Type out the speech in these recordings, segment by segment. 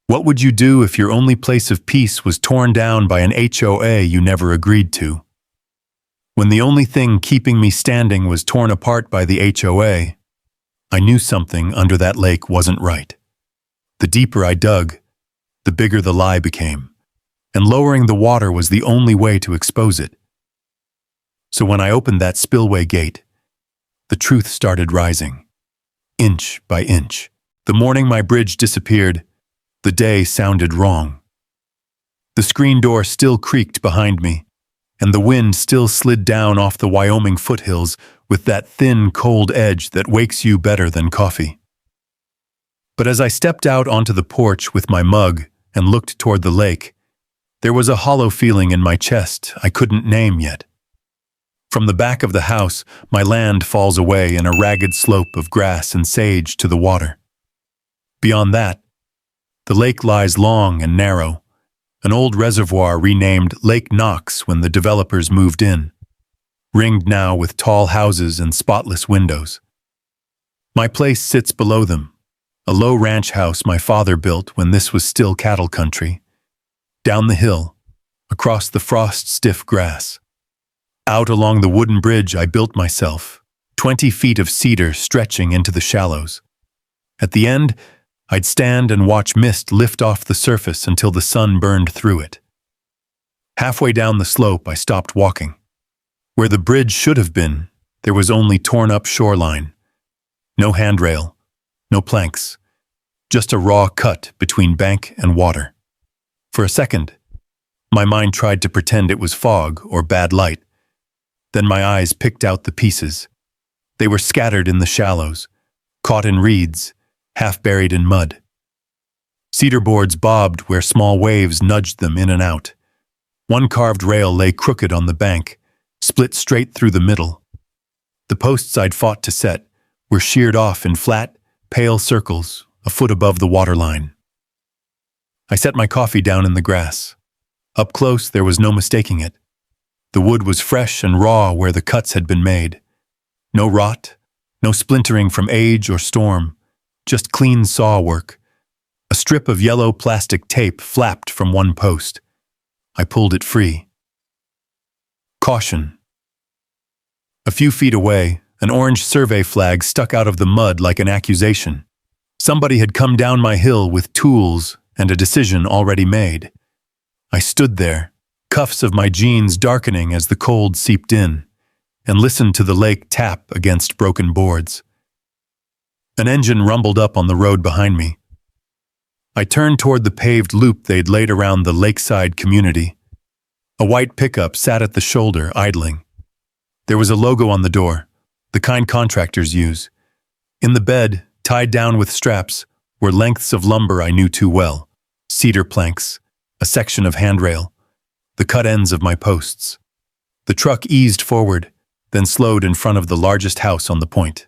What would you do if your only place of peace was torn down by an HOA you never agreed to? When the only thing keeping me standing was torn apart by the HOA, I knew something under that lake wasn't right. The deeper I dug, the bigger the lie became, and lowering the water was the only way to expose it. So when I opened that spillway gate, the truth started rising, inch by inch. The morning my bridge disappeared, the day sounded wrong. The screen door still creaked behind me, and the wind still slid down off the Wyoming foothills with that thin, cold edge that wakes you better than coffee. But as I stepped out onto the porch with my mug and looked toward the lake, there was a hollow feeling in my chest I couldn't name yet. From the back of the house, my land falls away in a ragged slope of grass and sage to the water. Beyond that, the lake lies long and narrow, an old reservoir renamed Lake Knox when the developers moved in, ringed now with tall houses and spotless windows. My place sits below them, a low ranch house my father built when this was still cattle country. Down the hill, across the frost-stiff grass. Out along the wooden bridge I built myself, 20 feet of cedar stretching into the shallows. At the end, I'd stand and watch mist lift off the surface until the sun burned through it. Halfway down the slope, I stopped walking. Where the bridge should have been, there was only torn-up shoreline. No handrail, no planks, just a raw cut between bank and water. For a second, my mind tried to pretend it was fog or bad light. Then my eyes picked out the pieces. They were scattered in the shallows, caught in reeds, half buried in mud. Cedar boards bobbed where small waves nudged them in and out. One carved rail lay crooked on the bank, split straight through the middle. The posts I'd fought to set were sheared off in flat, pale circles a foot above the waterline. I set my coffee down in the grass. Up close, there was no mistaking it. The wood was fresh and raw where the cuts had been made. No rot, no splintering from age or storm. Just clean saw work. A strip of yellow plastic tape flapped from one post. I pulled it free. Caution. A few feet away, an orange survey flag stuck out of the mud like an accusation. Somebody had come down my hill with tools and a decision already made. I stood there, cuffs of my jeans darkening as the cold seeped in, and listened to the lake tap against broken boards. An engine rumbled up on the road behind me. I turned toward the paved loop they'd laid around the lakeside community. A white pickup sat at the shoulder, idling. There was a logo on the door, the kind contractors use. In the bed, tied down with straps, were lengths of lumber I knew too well. Cedar planks, a section of handrail, the cut ends of my posts. The truck eased forward, then slowed in front of the largest house on the point.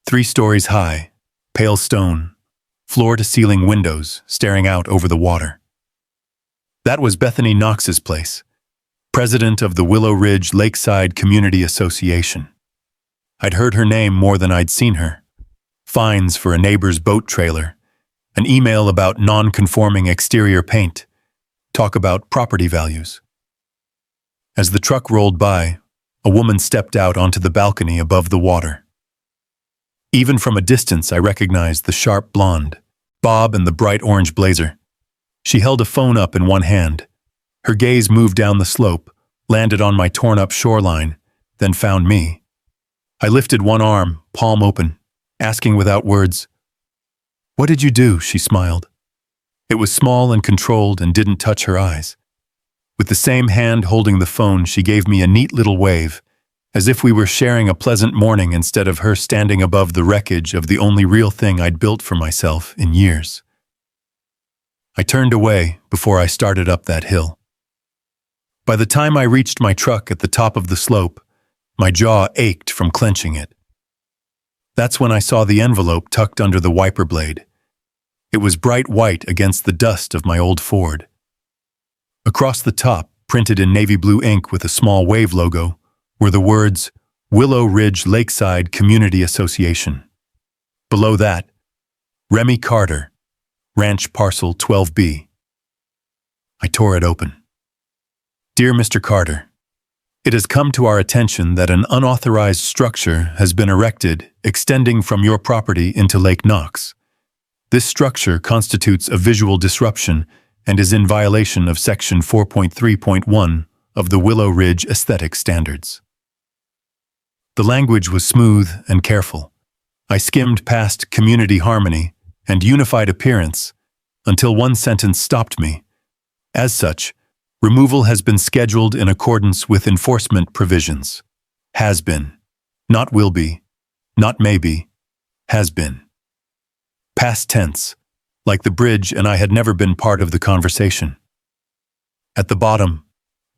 3 stories high, pale stone, floor-to-ceiling windows staring out over the water. That was Bethany Knox's place, president of the Willow Ridge Lakeside Community Association. I'd heard her name more than I'd seen her. Fines for a neighbor's boat trailer, an email about non-conforming exterior paint, talk about property values. As the truck rolled by, a woman stepped out onto the balcony above the water. Even from a distance, I recognized the sharp blonde, bob and the bright orange blazer. She held a phone up in one hand. Her gaze moved down the slope, landed on my torn-up shoreline, then found me. I lifted one arm, palm open, asking without words, "What did you do?" She smiled. It was small and controlled and didn't touch her eyes. With the same hand holding the phone, she gave me a neat little wave, as if we were sharing a pleasant morning instead of her standing above the wreckage of the only real thing I'd built for myself in years. I turned away before I started up that hill. By the time I reached my truck at the top of the slope, my jaw ached from clenching it. That's when I saw the envelope tucked under the wiper blade. It was bright white against the dust of my old Ford. Across the top, printed in navy blue ink with a small wave logo, were the words, Willow Ridge Lakeside Community Association. Below that, Remy Carter, Ranch Parcel 12B. I tore it open. Dear Mr. Carter, it has come to our attention that an unauthorized structure has been erected extending from your property into Lake Knox. This structure constitutes a visual disruption and is in violation of Section 4.3.1 of the Willow Ridge Aesthetic Standards. The language was smooth and careful. I skimmed past community harmony and unified appearance until one sentence stopped me. As such, removal has been scheduled in accordance with enforcement provisions. Has been. Not will be. Not maybe. Has been. Past tense, like the bridge and I had never been part of the conversation. At the bottom,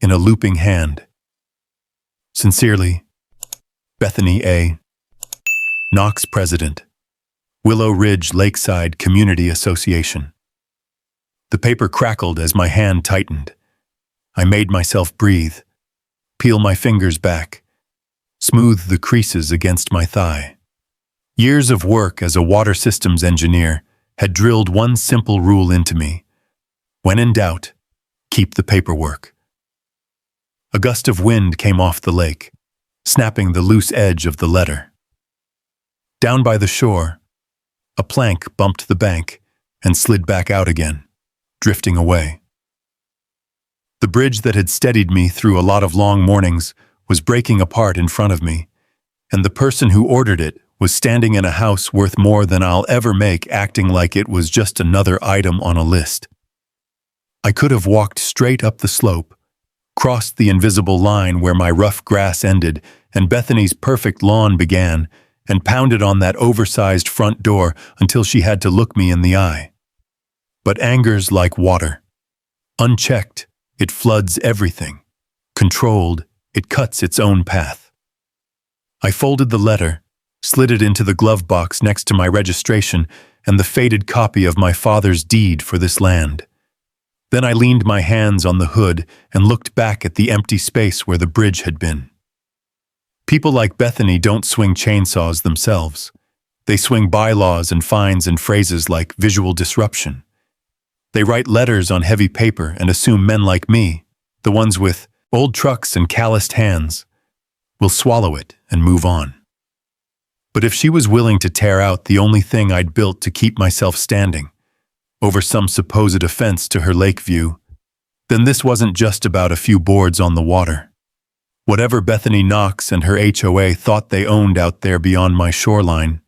in a looping hand. Sincerely, Bethany A. Knox President, Willow Ridge Lakeside Community Association. The paper crackled as my hand tightened. I made myself breathe, peel my fingers back, smooth the creases against my thigh. Years of work as a water systems engineer had drilled one simple rule into me. When in doubt, keep the paperwork. A gust of wind came off the lake, snapping the loose edge of the letter. Down by the shore, a plank bumped the bank and slid back out again, drifting away. The bridge that had steadied me through a lot of long mornings was breaking apart in front of me, and the person who ordered it was standing in a house worth more than I'll ever make, acting like it was just another item on a list. I could have walked straight up the slope, crossed the invisible line where my rough grass ended and Bethany's perfect lawn began, and pounded on that oversized front door until she had to look me in the eye. But anger's like water. Unchecked, it floods everything. Controlled, it cuts its own path. I folded the letter, slid it into the glove box next to my registration and the faded copy of my father's deed for this land. Then I leaned my hands on the hood and looked back at the empty space where the bridge had been. People like Bethany don't swing chainsaws themselves. They swing bylaws and fines and phrases like visual disruption. They write letters on heavy paper and assume men like me, the ones with old trucks and calloused hands, will swallow it and move on. But if she was willing to tear out the only thing I'd built to keep myself standing, over some supposed offense to her lake view, then this wasn't just about a few boards on the water. Whatever Bethany Knox and her HOA thought they owned out there beyond my shoreline,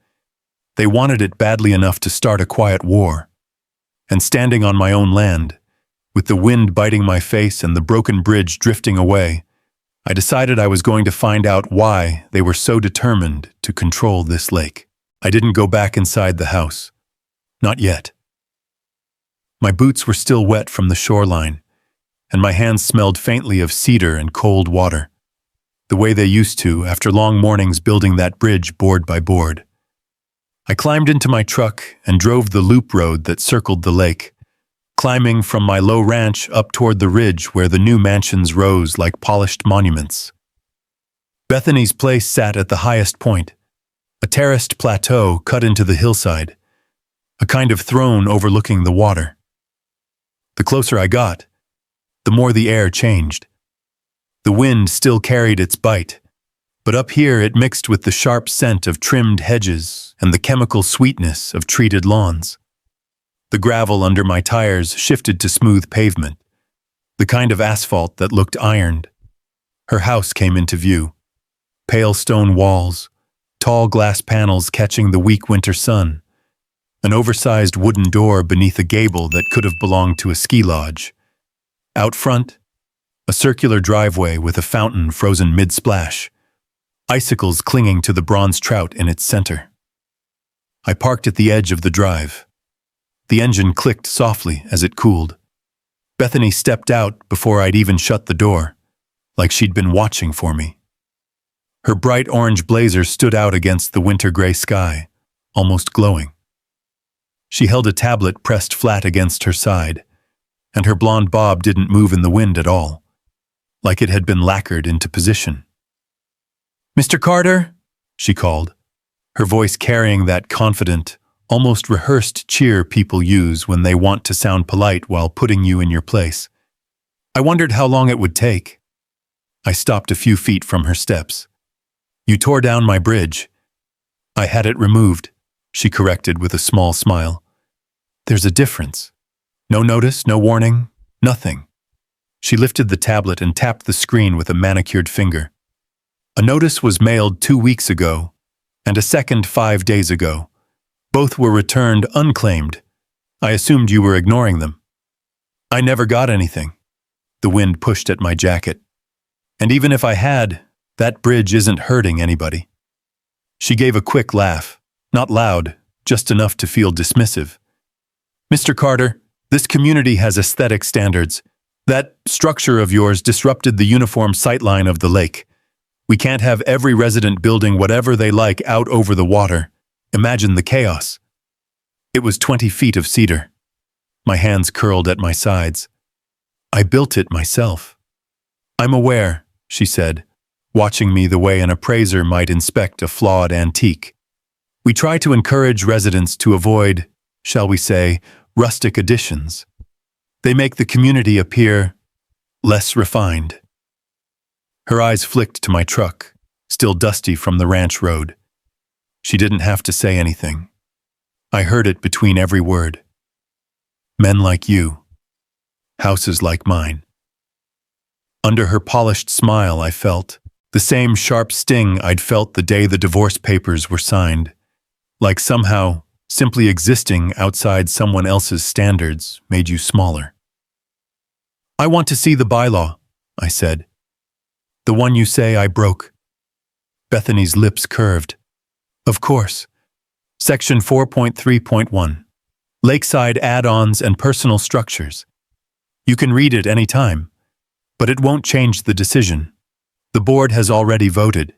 they wanted it badly enough to start a quiet war. And standing on my own land, with the wind biting my face and the broken bridge drifting away, I decided I was going to find out why they were so determined to control this lake. I didn't go back inside the house. Not yet. My boots were still wet from the shoreline, and my hands smelled faintly of cedar and cold water, the way they used to after long mornings building that bridge board by board. I climbed into my truck and drove the loop road that circled the lake, climbing from my low ranch up toward the ridge where the new mansions rose like polished monuments. Bethany's place sat at the highest point, a terraced plateau cut into the hillside, a kind of throne overlooking the water. The closer I got, the more the air changed. The wind still carried its bite, but up here it mixed with the sharp scent of trimmed hedges and the chemical sweetness of treated lawns. The gravel under my tires shifted to smooth pavement, the kind of asphalt that looked ironed. Her house came into view. Pale stone walls, tall glass panels catching the weak winter sun, an oversized wooden door beneath a gable that could have belonged to a ski lodge. Out front, a circular driveway with a fountain frozen mid-splash, icicles clinging to the bronze trout in its center. I parked at the edge of the drive. The engine clicked softly as it cooled. Bethany stepped out before I'd even shut the door, like she'd been watching for me. Her bright orange blazer stood out against the winter-gray sky, almost glowing. She held a tablet pressed flat against her side, and her blonde bob didn't move in the wind at all, like it had been lacquered into position. "Mr. Carter," she called, her voice carrying that confident, almost rehearsed cheer people use when they want to sound polite while putting you in your place. I wondered how long it would take. I stopped a few feet from her steps. "You tore down my bridge." "I had it removed," she corrected with a small smile. "There's a difference. No notice, no warning, nothing." She lifted the tablet and tapped the screen with a manicured finger. "A notice was mailed 2 weeks ago, and a second 5 days ago. Both were returned unclaimed. I assumed you were ignoring them." "I never got anything." The wind pushed at my jacket. "And even if I had, that bridge isn't hurting anybody." She gave a quick laugh, not loud, just enough to feel dismissive. "Mr. Carter, this community has aesthetic standards. That structure of yours disrupted the uniform sightline of the lake. We can't have every resident building whatever they like out over the water. Imagine the chaos." It was 20 feet of cedar. My hands curled at my sides. "I built it myself." "I'm aware," she said, watching me the way an appraiser might inspect a flawed antique. "We try to encourage residents to avoid, shall we say, rustic additions. They make the community appear less refined." Her eyes flicked to my truck, still dusty from the ranch road. She didn't have to say anything. I heard it between every word. "Men like you. Houses like mine." Under her polished smile, I felt the same sharp sting I'd felt the day the divorce papers were signed. Like somehow, simply existing outside someone else's standards made you smaller. "I want to see the bylaw," I said. "The one you say I broke." Bethany's lips curved. "Of course. Section 4.3.1. Lakeside add-ons and personal structures. You can read it any time, but it won't change the decision. The board has already voted."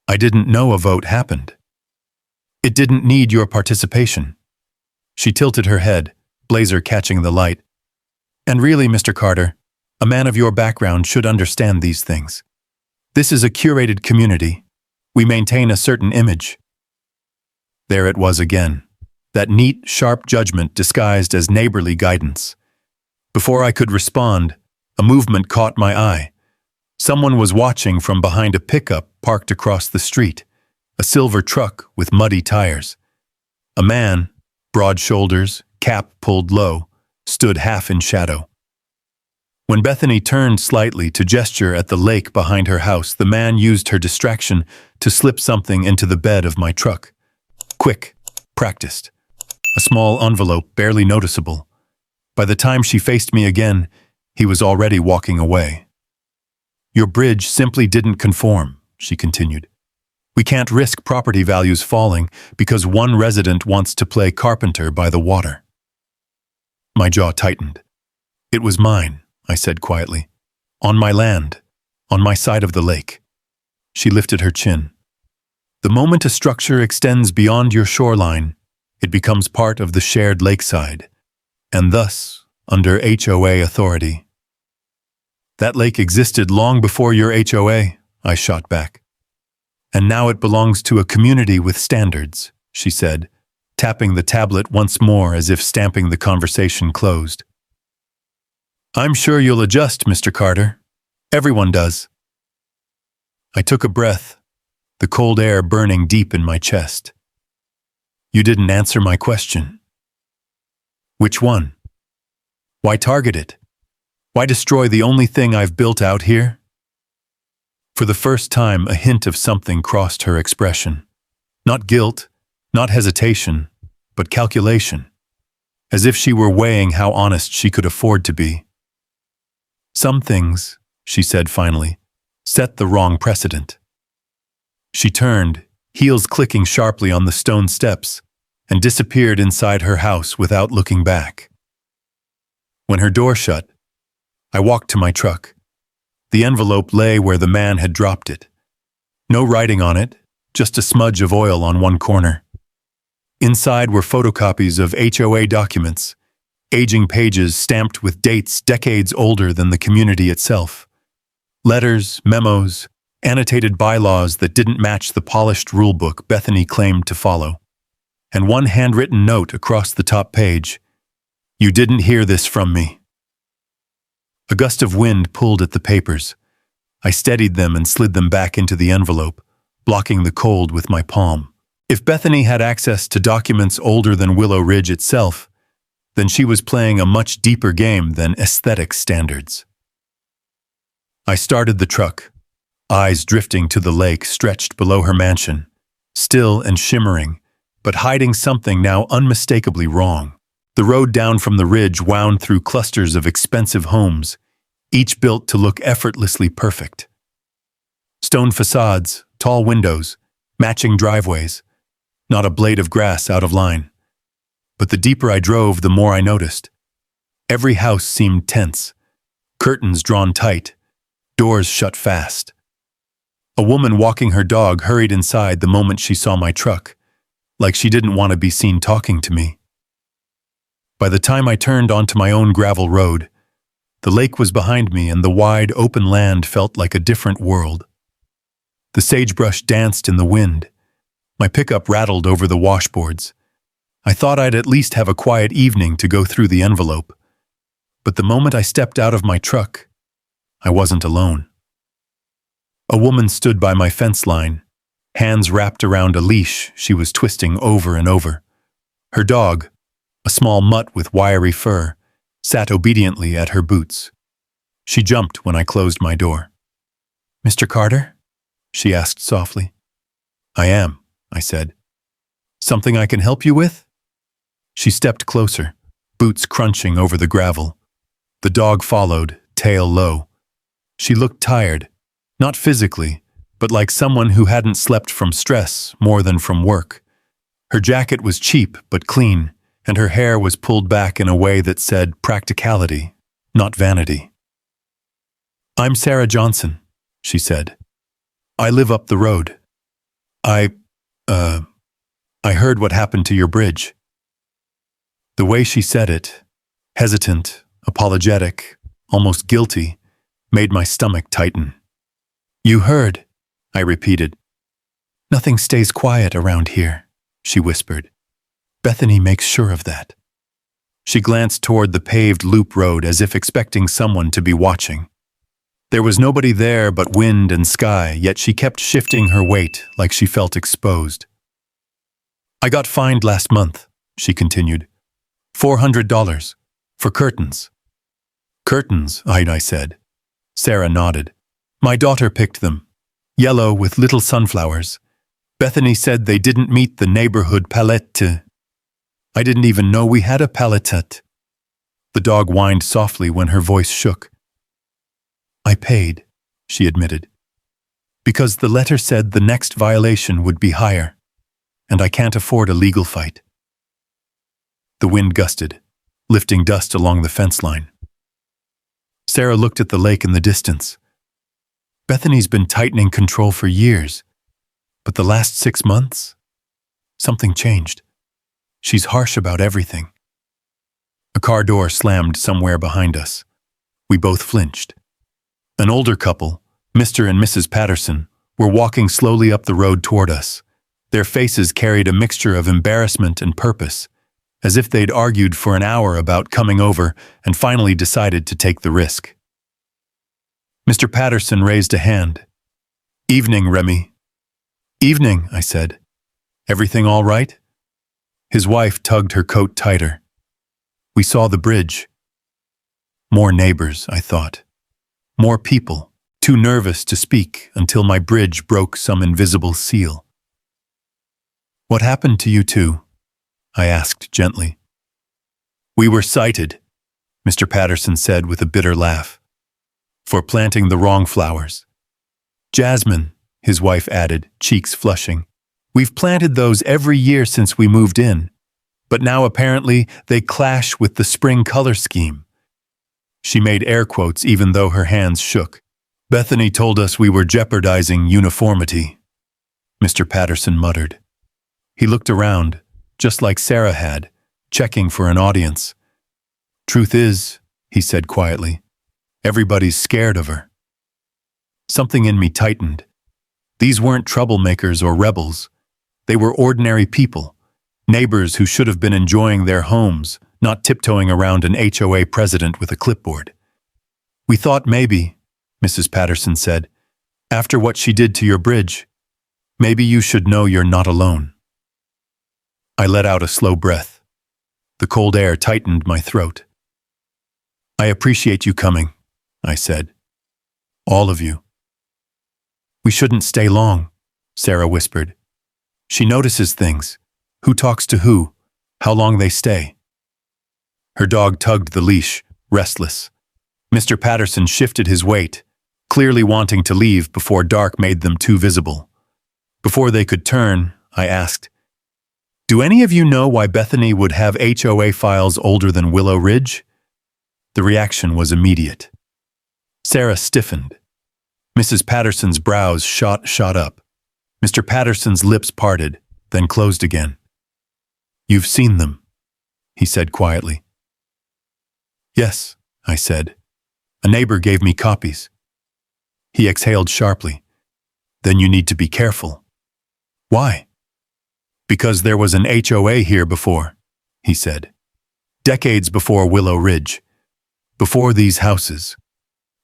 I didn't know a vote happened. "It didn't need your participation." She tilted her head, blazer catching the light. "And really, Mr. Carter, a man of your background should understand these things. This is a curated community. We maintain a certain image." There it was again, that neat, sharp judgment disguised as neighborly guidance. Before I could respond, a movement caught my eye. Someone was watching from behind a pickup parked across the street, a silver truck with muddy tires. A man, broad shoulders, cap pulled low, stood half in shadow. When Bethany turned slightly to gesture at the lake behind her house, the man used her distraction to slip something into the bed of my truck. Quick, practiced. A small envelope, barely noticeable. By the time she faced me again, he was already walking away. "Your bridge simply didn't conform," she continued. "We can't risk property values falling because one resident wants to play carpenter by the water." My jaw tightened. "It was mine," I said quietly. "On my land, on my side of the lake." She lifted her chin. "The moment a structure extends beyond your shoreline, it becomes part of the shared lakeside, and thus under HOA authority." "That lake existed long before your HOA," I shot back. "And now it belongs to a community with standards," she said, tapping the tablet once more as if stamping the conversation closed. "I'm sure you'll adjust, Mr. Carter. Everyone does." I took a breath, the cold air burning deep in my chest. "You didn't answer my question." "Which one? Why target it? Why destroy the only thing I've built out here?" For the first time, a hint of something crossed her expression. Not guilt, not hesitation, but calculation, as if she were weighing how honest she could afford to be. "Some things," she said finally, "set the wrong precedent." She turned, heels clicking sharply on the stone steps, and disappeared inside her house without looking back. When her door shut, I walked to my truck. The envelope lay where the man had dropped it. No writing on it, just a smudge of oil on one corner. Inside were photocopies of HOA documents, aging pages stamped with dates decades older than the community itself. Letters, memos, annotated bylaws that didn't match the polished rulebook Bethany claimed to follow. and one handwritten note across the top page. "You didn't hear this from me." A gust of wind pulled at the papers. I steadied them and slid them back into the envelope, blocking the cold with my palm. If Bethany had access to documents older than Willow Ridge itself, then she was playing a much deeper game than aesthetic standards. I started the truck, eyes drifting to the lake stretched below her mansion, still and shimmering, but hiding something now unmistakably wrong. The road down from the ridge wound through clusters of expensive homes, each built to look effortlessly perfect. Stone facades, tall windows, matching driveways, not a blade of grass out of line. But the deeper I drove, the more I noticed. Every house seemed tense, curtains drawn tight, doors shut fast. A woman walking her dog hurried inside the moment she saw my truck, like she didn't want to be seen talking to me. By the time I turned onto my own gravel road, the lake was behind me and the wide, open land felt like a different world. The sagebrush danced in the wind. My pickup rattled over the washboards. I thought I'd at least have a quiet evening to go through the envelope. But the moment I stepped out of my truck, I wasn't alone. A woman stood by my fence line, hands wrapped around a leash she was twisting over and over. Her dog, a small mutt with wiry fur, sat obediently at her boots. She jumped when I closed my door. "Mr. Carter?" she asked softly. "I am," I said. "Something I can help you with?" She stepped closer, boots crunching over the gravel. The dog followed, tail low. She looked tired, not physically, but like someone who hadn't slept from stress more than from work. Her jacket was cheap but clean, and her hair was pulled back in a way that said practicality, not vanity. "I'm Sarah Johnson," she said. "I live up the road. I heard what happened to your bridge." The way she said it, hesitant, apologetic, almost guilty, made my stomach tighten. "You heard," I repeated. "Nothing stays quiet around here," she whispered. "Bethany makes sure of that." She glanced toward the paved loop road as if expecting someone to be watching. There was nobody there but wind and sky, yet she kept shifting her weight like she felt exposed. "I got fined last month," she continued. $400 for curtains." "Curtains," I said. Sarah nodded. "My daughter picked them, yellow with little sunflowers. Bethany said they didn't meet the neighborhood palette. I didn't even know we had a palette." The dog whined softly when her voice shook. "I paid," she admitted, "because the letter said the next violation would be higher, and I can't afford a legal fight." The wind gusted, lifting dust along the fence line. Sarah looked at the lake in the distance. "Bethany's been tightening control for years, but the last 6 months, something changed. She's harsh about everything." A car door slammed somewhere behind us. We both flinched. An older couple, Mr. and Mrs. Patterson, were walking slowly up the road toward us. Their faces carried a mixture of embarrassment and purpose, as if they'd argued for an hour about coming over and finally decided to take the risk. Mr. Patterson raised a hand. "Evening, Remy." "Evening," I said. "Everything all right?" His wife tugged her coat tighter. "We saw the bridge." More neighbors, I thought. More people, too nervous to speak until my bridge broke some invisible seal. "What happened to you two?" I asked gently. "We were cited," Mr. Patterson said with a bitter laugh, "for planting the wrong flowers." "Jasmine," his wife added, cheeks flushing. "We've planted those every year since we moved in, but now apparently they clash with the spring color scheme." She made air quotes even though her hands shook. "Bethany told us we were jeopardizing uniformity," Mr. Patterson muttered. He looked around, just like Sarah had, checking for an audience. "Truth is," he said quietly, "everybody's scared of her." Something in me tightened. These weren't troublemakers or rebels. They were ordinary people, Neighbors who should have been enjoying their homes, not tiptoeing around an HOA president with a clipboard. "We thought maybe," Mrs. Patterson said, "after what she did to your bridge, maybe you should know you're not alone." I let out a slow breath. The cold air tightened my throat. "I appreciate you coming," I said. "All of you." "We shouldn't stay long," Sarah whispered. "She notices things. Who talks to who, how long they stay." Her dog tugged the leash, restless. Mr. Patterson shifted his weight, clearly wanting to leave before dark made them too visible. Before they could turn, I asked, "Do any of you know why Bethany would have HOA files older than Willow Ridge?" The reaction was immediate. Sarah stiffened. Mrs. Patterson's brows shot up. Mr. Patterson's lips parted, then closed again. "You've seen them," he said quietly. "Yes," I said. "A neighbor gave me copies." He exhaled sharply. "Then you need to be careful." "Why?" "Because there was an HOA here before," he said. "Decades before Willow Ridge. Before these houses.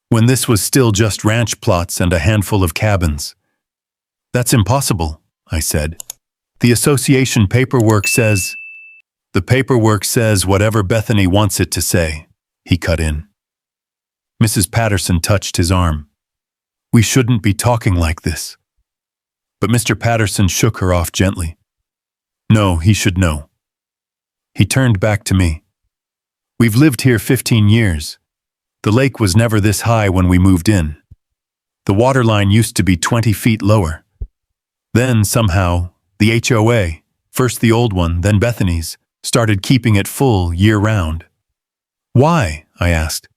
When this was still just ranch plots and a handful of cabins." "That's impossible," I said. "The association paperwork says—" "The paperwork says whatever Bethany wants it to say," he cut in. Mrs. Patterson touched his arm. "We shouldn't be talking like this." But Mr. Patterson shook her off gently. "No, he should know." He turned back to me. "We've lived here 15 years. The lake was never this high when we moved in. The water line used to be 20 feet lower. Then, somehow, the HOA, first the old one, then Bethany's, started keeping it full year-round." "Why?" I asked.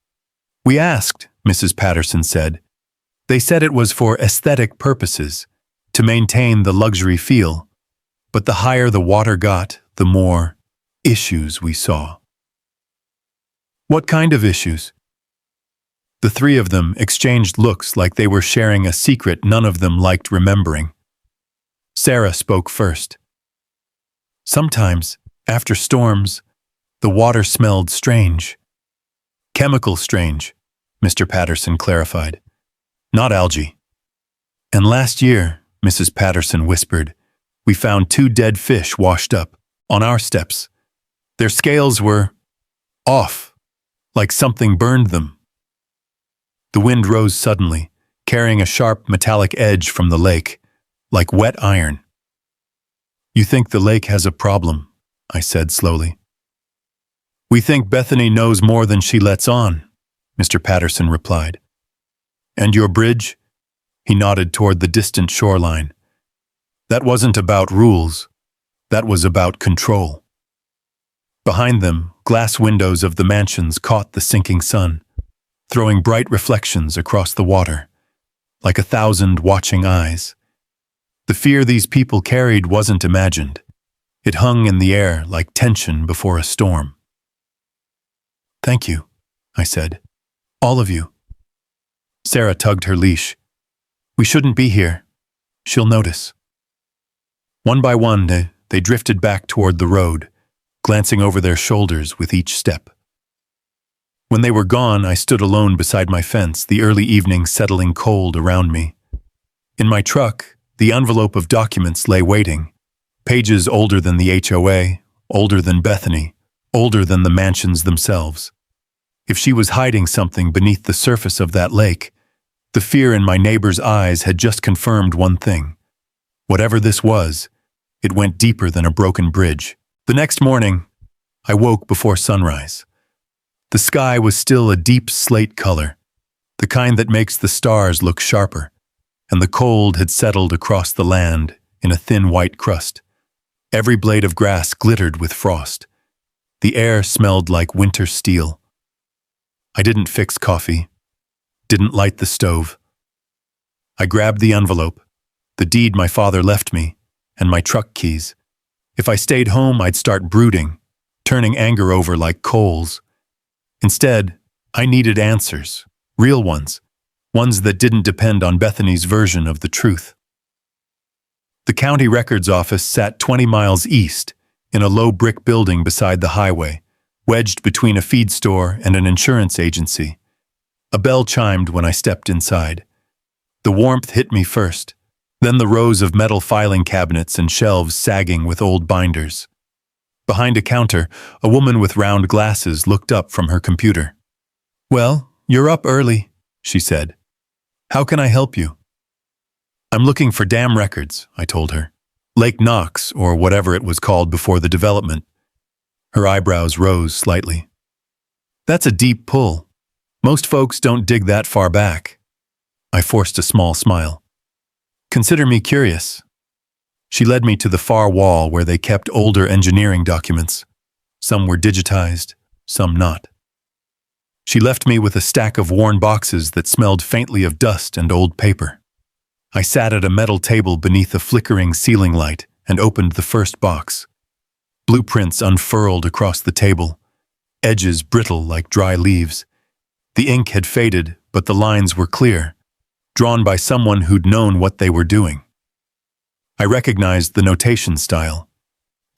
"We asked," Mrs. Patterson said. "They said it was for aesthetic purposes, to maintain the luxury feel. But the higher the water got, the more issues we saw." "What kind of issues?" The three of them exchanged looks like they were sharing a secret none of them liked remembering. Sarah spoke first. "Sometimes, after storms, the water smelled strange." "Chemical strange," Mr. Patterson clarified. "Not algae." "And last year," Mrs. Patterson whispered, "we found 2 dead fish washed up, on our steps. Their scales were off, like something burned them." The wind rose suddenly, carrying a sharp metallic edge from the lake, like wet iron. "You think the lake has a problem," I said slowly. "We think Bethany knows more than she lets on," Mr. Patterson replied. "And your bridge?" He nodded toward the distant shoreline. "That wasn't about rules. That was about control." Behind them, glass windows of the mansions caught the sinking sun, throwing bright reflections across the water, like 1,000 watching eyes. The fear these people carried wasn't imagined. It hung in the air like tension before a storm. "Thank you," I said. "All of you." Sarah tugged her leash. "We shouldn't be here. She'll notice." One by one, they drifted back toward the road, glancing over their shoulders with each step. When they were gone, I stood alone beside my fence, the early evening settling cold around me. In my truck, the envelope of documents lay waiting, pages older than the HOA, older than Bethany, older than the mansions themselves. If she was hiding something beneath the surface of that lake, the fear in my neighbor's eyes had just confirmed one thing. Whatever this was, it went deeper than a broken bridge. The next morning, I woke before sunrise. The sky was still a deep slate color, the kind that makes the stars look sharper, and the cold had settled across the land in a thin white crust. Every blade of grass glittered with frost. The air smelled like winter steel. I didn't fix coffee, didn't light the stove. I grabbed the envelope, the deed my father left me, and my truck keys. If I stayed home, I'd start brooding, turning anger over like coals. Instead, I needed answers, real ones that didn't depend on Bethany's version of the truth. The county records office sat 20 miles east, in a low brick building beside the highway, wedged between a feed store and an insurance agency. A bell chimed when I stepped inside. The warmth hit me first, then the rows of metal filing cabinets and shelves sagging with old binders. Behind a counter, a woman with round glasses looked up from her computer. "Well, you're up early," she said. "How can I help you?" "I'm looking for dam records," I told her. Lake Knox, or whatever it was called before the development. Her eyebrows rose slightly. "That's a deep pull. Most folks don't dig that far back." I forced a small smile. "Consider me curious." She led me to the far wall where they kept older engineering documents. Some were digitized, some not. She left me with a stack of worn boxes that smelled faintly of dust and old paper. I sat at a metal table beneath a flickering ceiling light and opened the first box. Blueprints unfurled across the table, edges brittle like dry leaves. The ink had faded, but the lines were clear, drawn by someone who'd known what they were doing. I recognized the notation style.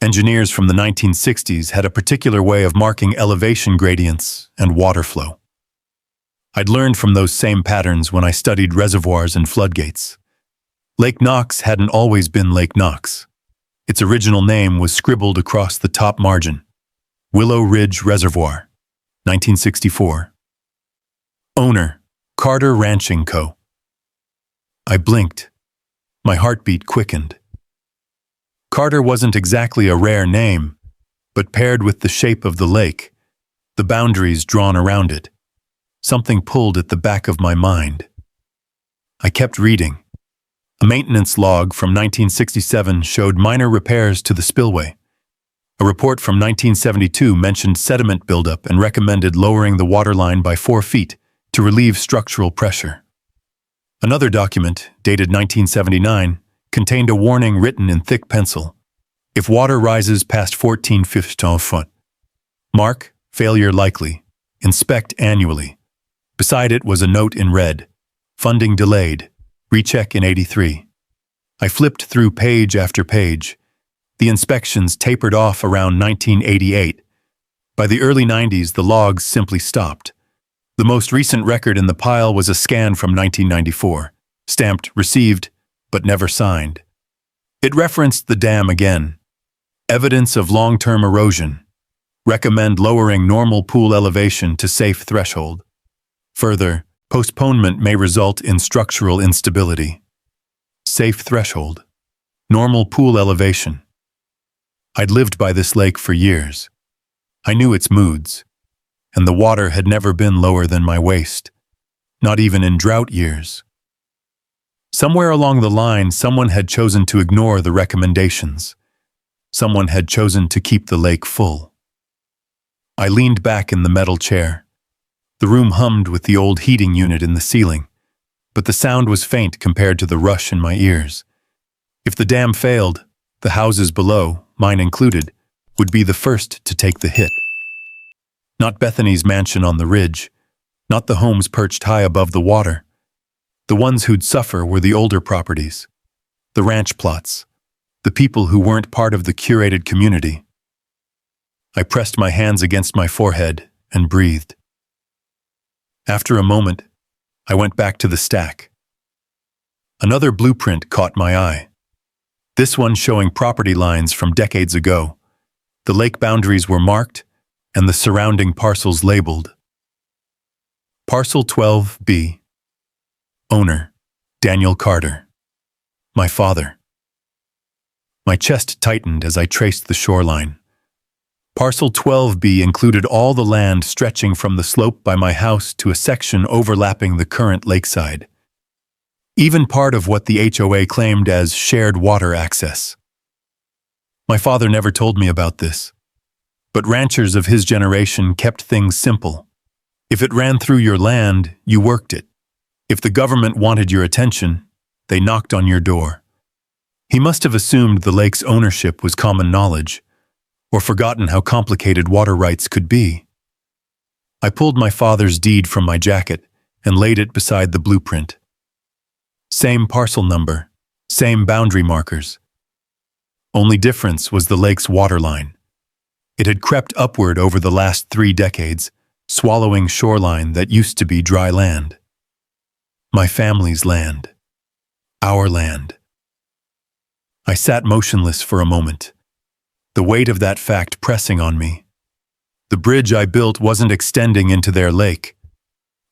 Engineers from the 1960s had a particular way of marking elevation gradients and water flow. I'd learned from those same patterns when I studied reservoirs and floodgates. Lake Knox hadn't always been Lake Knox. Its original name was scribbled across the top margin. Willow Ridge Reservoir, 1964. Owner, Carter Ranching Co. I blinked. My heartbeat quickened. Carter wasn't exactly a rare name, but paired with the shape of the lake, the boundaries drawn around it, something pulled at the back of my mind. I kept reading. A maintenance log from 1967 showed minor repairs to the spillway. A report from 1972 mentioned sediment buildup and recommended lowering the waterline by 4 feet to relieve structural pressure. Another document, dated 1979, contained a warning written in thick pencil. If water rises past 14 feet, mark, failure likely, inspect annually. Beside it was a note in red, funding delayed, recheck in 83. I flipped through page after page. The inspections tapered off around 1988. By the early 90s, the logs simply stopped. The most recent record in the pile was a scan from 1994, stamped received, but never signed. It referenced the dam again. Evidence of long-term erosion. Recommend lowering normal pool elevation to safe threshold. Further, postponement may result in structural instability. Safe threshold. Normal pool elevation. I'd lived by this lake for years. I knew its moods, and the water had never been lower than my waist, not even in drought years. Somewhere along the line, someone had chosen to ignore the recommendations. Someone had chosen to keep the lake full. I leaned back in the metal chair. The room hummed with the old heating unit in the ceiling, but the sound was faint compared to the rush in my ears. If the dam failed, the houses below, mine included, would be the first to take the hit. Not Bethany's mansion on the ridge, not the homes perched high above the water. The ones who'd suffer were the older properties, the ranch plots, the people who weren't part of the curated community. I pressed my hands against my forehead and breathed. After a moment, I went back to the stack. Another blueprint caught my eye. This one showing property lines from decades ago. The lake boundaries were marked, and the surrounding parcels labeled. Parcel 12B. Owner, Daniel Carter. My father. My chest tightened as I traced the shoreline. Parcel 12B included all the land stretching from the slope by my house to a section overlapping the current lakeside. Even part of what the HOA claimed as shared water access. My father never told me about this, but ranchers of his generation kept things simple. If it ran through your land, you worked it. If the government wanted your attention, they knocked on your door. He must have assumed the lake's ownership was common knowledge, or forgotten how complicated water rights could be. I pulled my father's deed from my jacket and laid it beside the blueprint. Same parcel number, same boundary markers. Only difference was the lake's waterline. It had crept upward over the last 3 decades, swallowing shoreline that used to be dry land. My family's land. Our land. I sat motionless for a moment, the weight of that fact pressing on me. The bridge I built wasn't extending into their lake.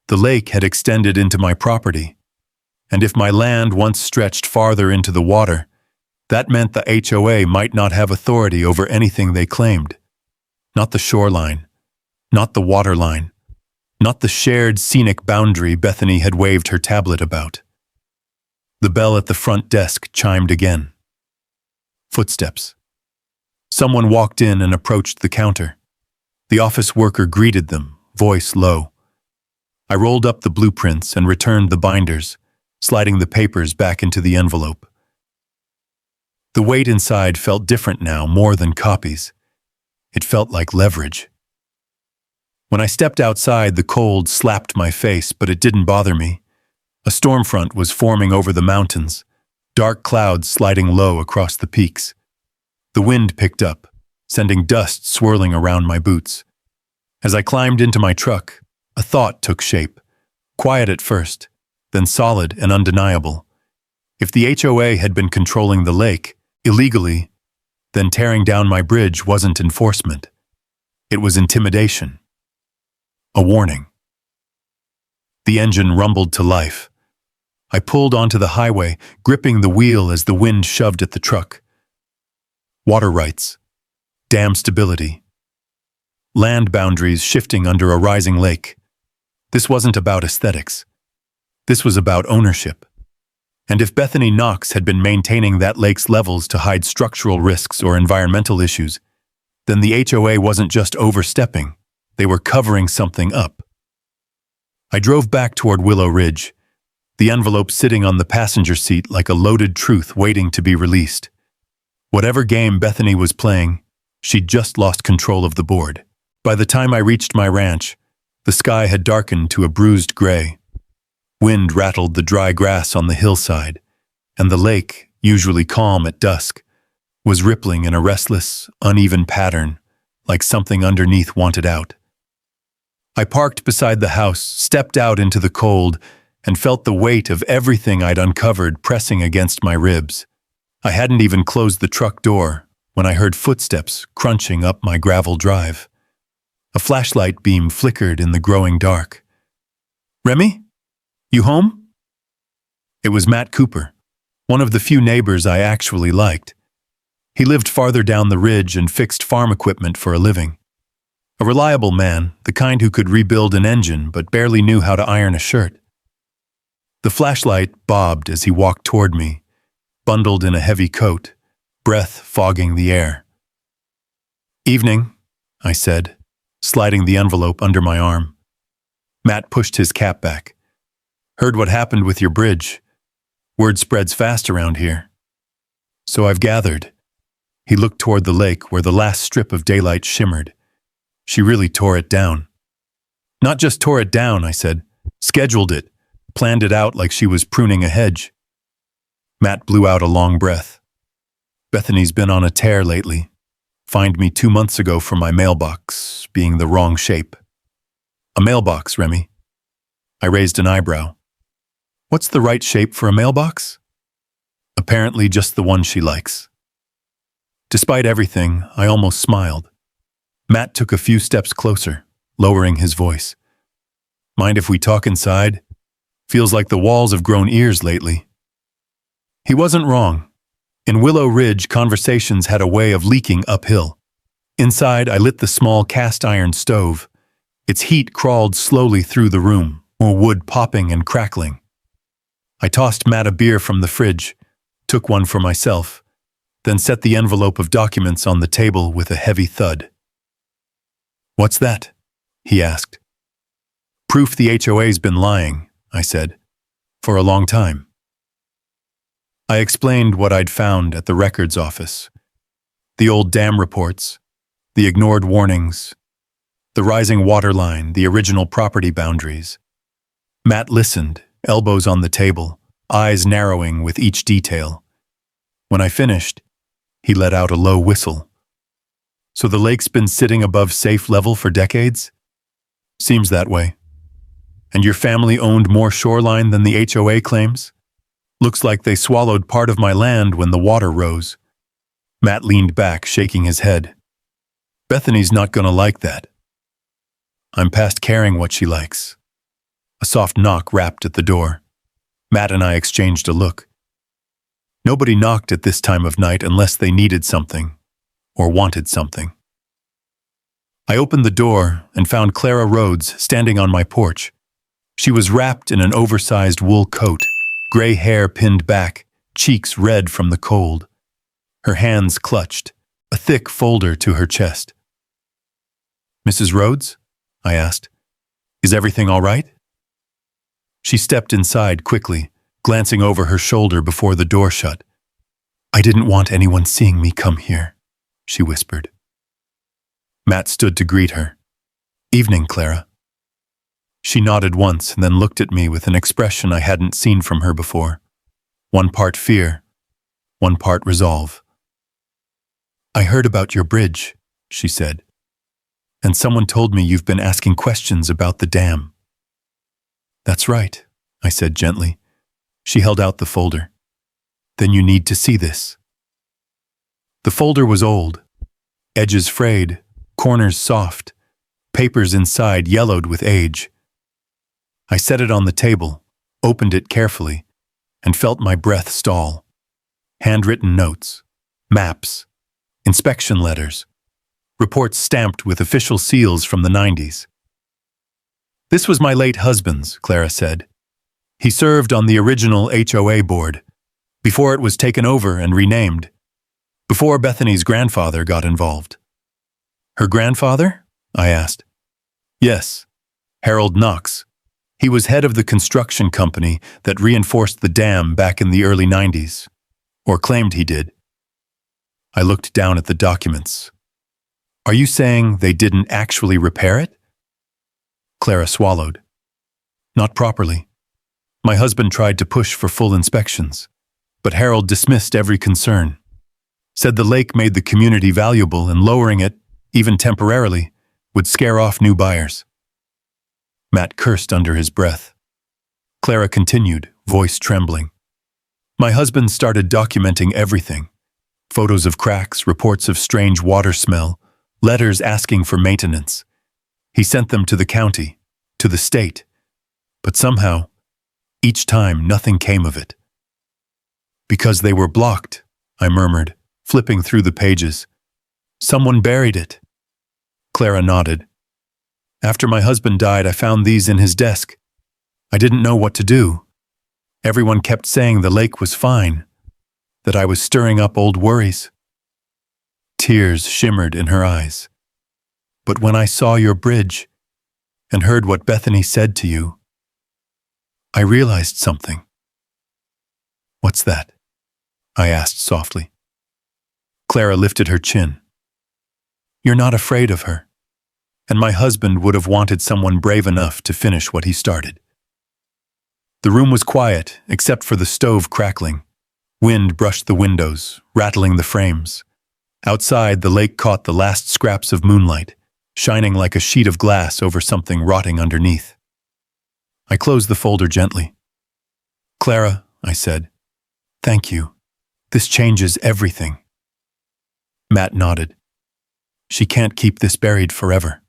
The lake had extended into my property, and if my land once stretched farther into the water, that meant the HOA might not have authority over anything they claimed. Not the shoreline, not the waterline, not the shared scenic boundary Bethany had waved her tablet about. The bell at the front desk chimed again. Footsteps. Someone walked in and approached the counter. The office worker greeted them, voice low. I rolled up the blueprints and returned the binders, sliding the papers back into the envelope. The weight inside felt different now, more than copies. It felt like leverage. When I stepped outside, the cold slapped my face, but it didn't bother me. A storm front was forming over the mountains, dark clouds sliding low across the peaks. The wind picked up, sending dust swirling around my boots. As I climbed into my truck, a thought took shape, quiet at first, then solid and undeniable. If the HOA had been controlling the lake, illegally, then tearing down my bridge wasn't enforcement. It was intimidation. A warning. The engine rumbled to life. I pulled onto the highway, gripping the wheel as the wind shoved at the truck. Water rights. Dam stability. Land boundaries shifting under a rising lake. This wasn't about aesthetics. This was about ownership. And if Bethany Knox had been maintaining that lake's levels to hide structural risks or environmental issues, then the HOA wasn't just overstepping, they were covering something up. I drove back toward Willow Ridge, the envelope sitting on the passenger seat like a loaded truth waiting to be released. Whatever game Bethany was playing, she'd just lost control of the board. By the time I reached my ranch, the sky had darkened to a bruised gray. Wind rattled the dry grass on the hillside, and the lake, usually calm at dusk, was rippling in a restless, uneven pattern, like something underneath wanted out. I parked beside the house, stepped out into the cold, and felt the weight of everything I'd uncovered pressing against my ribs. I hadn't even closed the truck door when I heard footsteps crunching up my gravel drive. A flashlight beam flickered in the growing dark. "Remy? You home?" It was Matt Cooper, one of the few neighbors I actually liked. He lived farther down the ridge and fixed farm equipment for a living. A reliable man, the kind who could rebuild an engine but barely knew how to iron a shirt. The flashlight bobbed as he walked toward me, bundled in a heavy coat, breath fogging the air. "Evening," I said, sliding the envelope under my arm. Matt pushed his cap back. "Heard what happened with your bridge. Word spreads fast around here." "So I've gathered." He looked toward the lake where the last strip of daylight shimmered. "She really tore it down." "Not just tore it down," I said. "Scheduled it. Planned it out like she was pruning a hedge." Matt blew out a long breath. "Bethany's been on a tear lately. Fined me 2 months ago for my mailbox being the wrong shape." "A mailbox, Remy?" I raised an eyebrow. "What's the right shape for a mailbox?" "Apparently just the one she likes." Despite everything, I almost smiled. Matt took a few steps closer, lowering his voice. "Mind if we talk inside? Feels like the walls have grown ears lately." He wasn't wrong. In Willow Ridge, conversations had a way of leaking uphill. Inside, I lit the small cast-iron stove. Its heat crawled slowly through the room, more wood popping and crackling. I tossed Matt a beer from the fridge, took one for myself, then set the envelope of documents on the table with a heavy thud. "What's that?" he asked. "Proof the HOA's been lying," I said, "for a long time." I explained what I'd found at the records office. The old dam reports, the ignored warnings, the rising water line, the original property boundaries. Matt listened, elbows on the table, eyes narrowing with each detail. When I finished, He let out a low whistle. So the lake's been sitting above safe level for decades? Seems that way. And your family owned more shoreline than the HOA claims? Looks like they swallowed part of my land when the water rose. Matt leaned back, shaking his head. Bethany's not gonna like that. I'm past caring what she likes. A soft knock rapped at the door. Matt and I exchanged a look. Nobody knocked at this time of night unless they needed something or wanted something. I opened the door and found Clara Rhodes standing on my porch. She was wrapped in an oversized wool coat, gray hair pinned back, cheeks red from the cold. Her hands clutched, a thick folder to her chest. Mrs. Rhodes? I asked. Is everything all right? She stepped inside quickly, glancing over her shoulder before the door shut. I didn't want anyone seeing me come here, she whispered. Matt stood to greet her. Evening, Clara. She nodded once and then looked at me with an expression I hadn't seen from her before. One part fear, one part resolve. I heard about your bridge, she said, and someone told me you've been asking questions about the dam. That's right, I said gently. She held out the folder. Then you need to see this. The folder was old, edges frayed, corners soft, papers inside yellowed with age. I set it on the table, opened it carefully, and felt my breath stall. Handwritten notes, maps, inspection letters, reports stamped with official seals from the 90s. This was my late husband's, Clara said. He served on the original HOA board, before it was taken over and renamed, before Bethany's grandfather got involved. Her grandfather? I asked. Yes, Harold Knox. He was head of the construction company that reinforced the dam back in the early 90s, or claimed he did. I looked down at the documents. Are you saying they didn't actually repair it? Clara swallowed. Not properly. My husband tried to push for full inspections, but Harold dismissed every concern. Said the lake made the community valuable and lowering it, even temporarily, would scare off new buyers. Matt cursed under his breath. Clara continued, voice trembling. My husband started documenting everything. Photos of cracks, reports of strange water smell, letters asking for maintenance. He sent them to the county, to the state. But somehow, each time nothing came of it. Because they were blocked, I murmured, flipping through the pages. Someone buried it. Clara nodded. After my husband died, I found these in his desk. I didn't know what to do. Everyone kept saying the lake was fine, that I was stirring up old worries. Tears shimmered in her eyes. But when I saw your bridge and heard what Bethany said to you, I realized something. What's that? I asked softly. Clara lifted her chin. You're not afraid of her, and my husband would have wanted someone brave enough to finish what he started. The room was quiet, except for the stove crackling. Wind brushed the windows, rattling the frames. Outside, the lake caught the last scraps of moonlight, shining like a sheet of glass over something rotting underneath. I closed the folder gently. Clara, I said, thank you. This changes everything. Matt nodded. She can't keep this buried forever.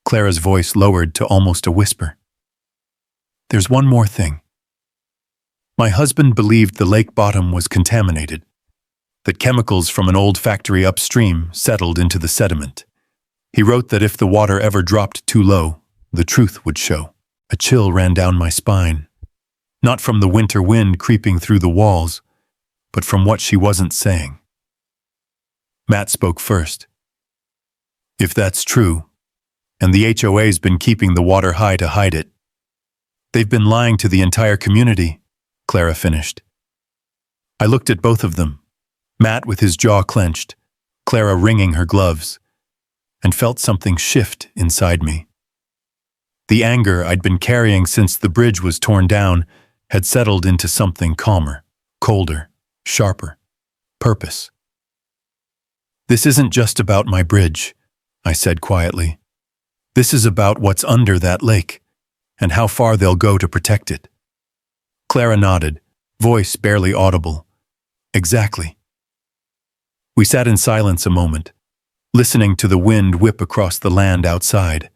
Clara's voice lowered to almost a whisper. There's one more thing. My husband believed the lake bottom was contaminated, that chemicals from an old factory upstream settled into the sediment. He wrote that if the water ever dropped too low, the truth would show. A chill ran down my spine, not from the winter wind creeping through the walls, but from what she wasn't saying. Matt spoke first. If that's true, and the HOA's been keeping the water high to hide it, they've been lying to the entire community, Clara finished. I looked at both of them, Matt with his jaw clenched, Clara wringing her gloves, and felt something shift inside me. The anger I'd been carrying since the bridge was torn down had settled into something calmer, colder, sharper. Purpose. "This isn't just about my bridge," I said quietly. "This is about what's under that lake, and how far they'll go to protect it." Clara nodded, voice barely audible. "Exactly." We sat in silence a moment, listening to the wind whip across the land outside,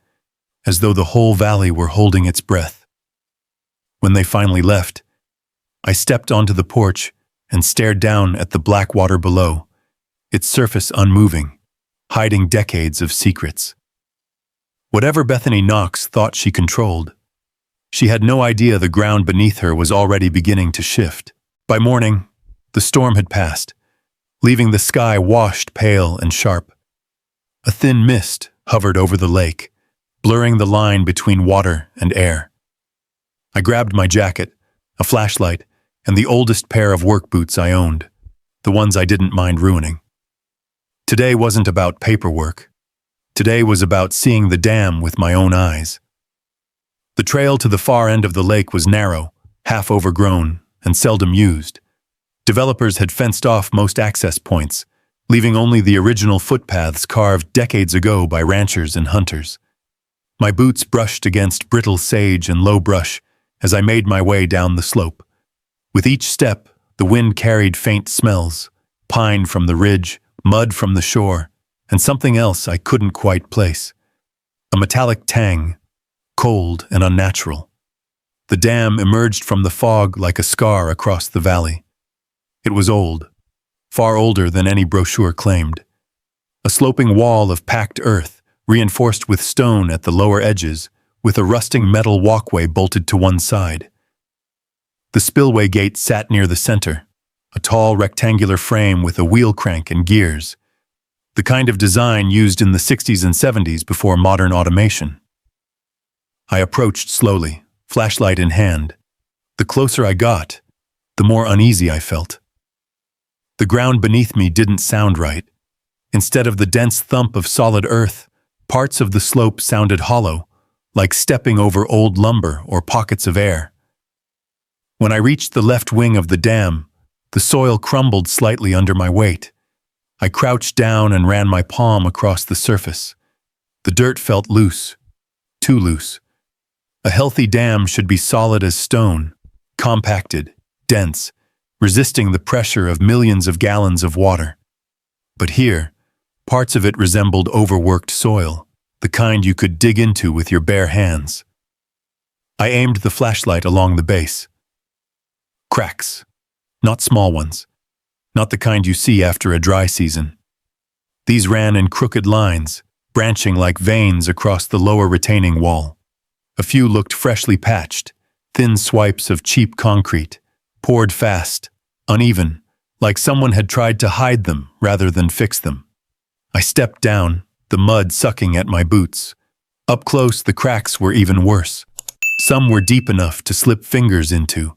as though the whole valley were holding its breath. When they finally left, I stepped onto the porch and stared down at the black water below, its surface unmoving, hiding decades of secrets. Whatever Bethany Knox thought she controlled, she had no idea the ground beneath her was already beginning to shift. By morning, the storm had passed, leaving the sky washed pale and sharp. A thin mist hovered over the lake, blurring the line between water and air. I grabbed my jacket, a flashlight, and the oldest pair of work boots I owned, the ones I didn't mind ruining. Today wasn't about paperwork. Today was about seeing the dam with my own eyes. The trail to the far end of the lake was narrow, half overgrown, and seldom used. Developers had fenced off most access points, leaving only the original footpaths carved decades ago by ranchers and hunters. My boots brushed against brittle sage and low brush as I made my way down the slope. With each step, the wind carried faint smells, pine from the ridge, mud from the shore, and something else I couldn't quite place. A metallic tang, cold and unnatural. The dam emerged from the fog like a scar across the valley. It was old, far older than any brochure claimed. A sloping wall of packed earth, reinforced with stone at the lower edges, with a rusting metal walkway bolted to one side. The spillway gate sat near the center, a tall rectangular frame with a wheel crank and gears, the kind of design used in the 60s and 70s before modern automation. I approached slowly, flashlight in hand. The closer I got, the more uneasy I felt. The ground beneath me didn't sound right. Instead of the dense thump of solid earth, parts of the slope sounded hollow, like stepping over old lumber or pockets of air. When I reached the left wing of the dam, the soil crumbled slightly under my weight. I crouched down and ran my palm across the surface. The dirt felt loose, too loose. A healthy dam should be solid as stone, compacted, dense, resisting the pressure of millions of gallons of water. But here, parts of it resembled overworked soil, the kind you could dig into with your bare hands. I aimed the flashlight along the base. Cracks. Not small ones. Not the kind you see after a dry season. These ran in crooked lines, branching like veins across the lower retaining wall. A few looked freshly patched, thin swipes of cheap concrete, poured fast, uneven, like someone had tried to hide them rather than fix them. I stepped down, the mud sucking at my boots. Up close, the cracks were even worse. Some were deep enough to slip fingers into.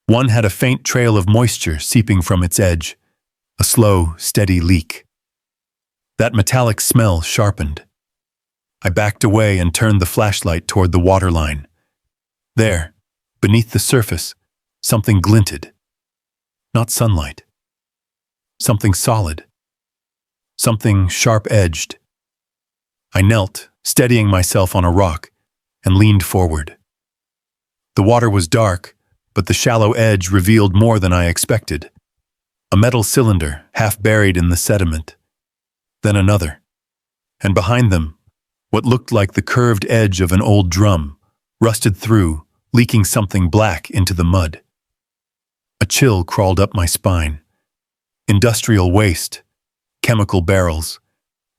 One had a faint trail of moisture seeping from its edge, a slow, steady leak. That metallic smell sharpened. I backed away and turned the flashlight toward the waterline. There, beneath the surface, something glinted. Not sunlight. Something solid. Something sharp-edged. I knelt, steadying myself on a rock, and leaned forward. The water was dark, but the shallow edge revealed more than I expected. A metal cylinder, half buried in the sediment. Then another. And behind them, what looked like the curved edge of an old drum, rusted through, leaking something black into the mud. A chill crawled up my spine. Industrial waste, chemical barrels,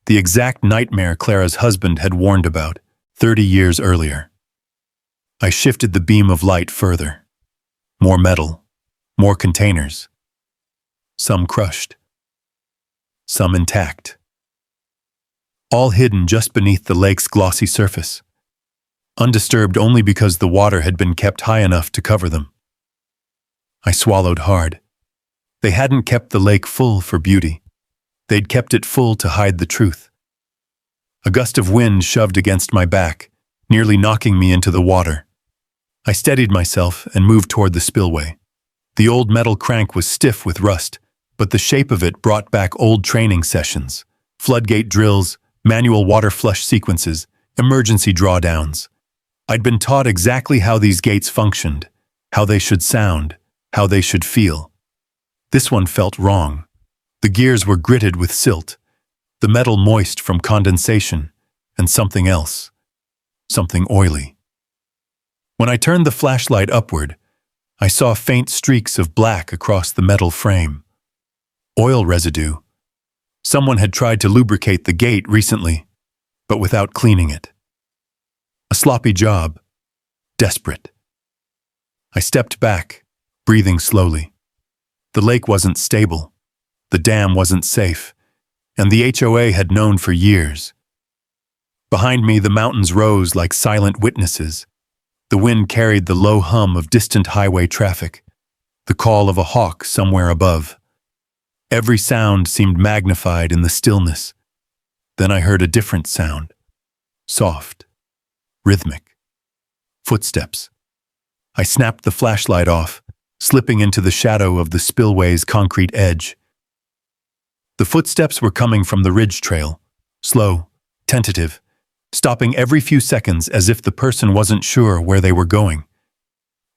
the exact nightmare Clara's husband had warned about 30 years earlier. I shifted the beam of light further. More metal, more containers. Some crushed. Some intact. All hidden just beneath the lake's glossy surface. Undisturbed only because the water had been kept high enough to cover them. I swallowed hard. They hadn't kept the lake full for beauty. They'd kept it full to hide the truth. A gust of wind shoved against my back, nearly knocking me into the water. I steadied myself and moved toward the spillway. The old metal crank was stiff with rust, but the shape of it brought back old training sessions, floodgate drills, manual water flush sequences, emergency drawdowns. I'd been taught exactly how these gates functioned, how they should sound, how they should feel. This one felt wrong. The gears were gritted with silt, the metal moist from condensation, and something else, something oily. When I turned the flashlight upward, I saw faint streaks of black across the metal frame. Oil residue. Someone had tried to lubricate the gate recently, but without cleaning it. A sloppy job. Desperate. I stepped back, breathing slowly. The lake wasn't stable. The dam wasn't safe, and the HOA had known for years. Behind me, the mountains rose like silent witnesses. The wind carried the low hum of distant highway traffic, the call of a hawk somewhere above. Every sound seemed magnified in the stillness. Then I heard a different sound. Soft. Rhythmic. Footsteps. I snapped the flashlight off, slipping into the shadow of the spillway's concrete edge. The footsteps were coming from the ridge trail, slow, tentative, stopping every few seconds as if the person wasn't sure where they were going.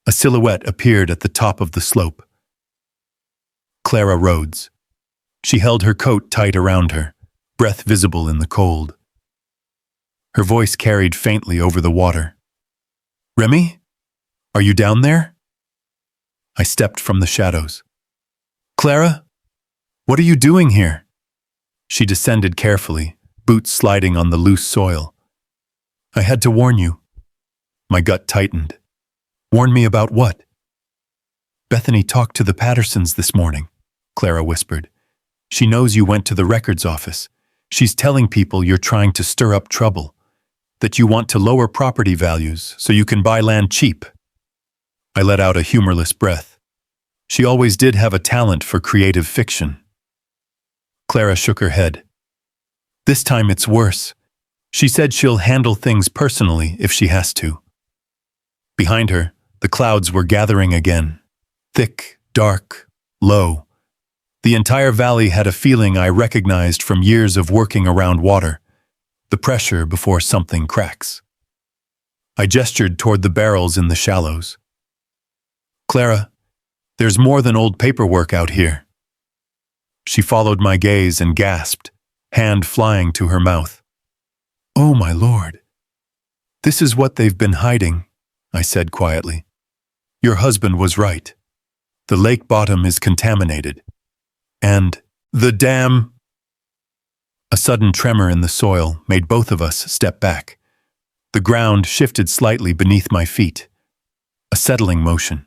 A silhouette appeared at the top of the slope. Clara Rhodes. She held her coat tight around her, breath visible in the cold. Her voice carried faintly over the water. "Remy? Are you down there?" I stepped from the shadows. "Clara? What are you doing here?" She descended carefully, boots sliding on the loose soil. "I had to warn you." My gut tightened. "Warn me about what?" "Bethany talked to the Pattersons this morning," Clara whispered. "She knows you went to the records office. She's telling people you're trying to stir up trouble, that you want to lower property values so you can buy land cheap." I let out a humorless breath. She always did have a talent for creative fiction. Clara shook her head. "This time it's worse. She said she'll handle things personally if she has to." Behind her, the clouds were gathering again. Thick, dark, low. The entire valley had a feeling I recognized from years of working around water, the pressure before something cracks. I gestured toward the barrels in the shallows. "Clara, there's more than old paperwork out here." She followed my gaze and gasped, hand flying to her mouth. "Oh, my Lord. This is what they've been hiding," I said quietly. "Your husband was right. The lake bottom is contaminated. And the dam—" A sudden tremor in the soil made both of us step back. The ground shifted slightly beneath my feet. A settling motion.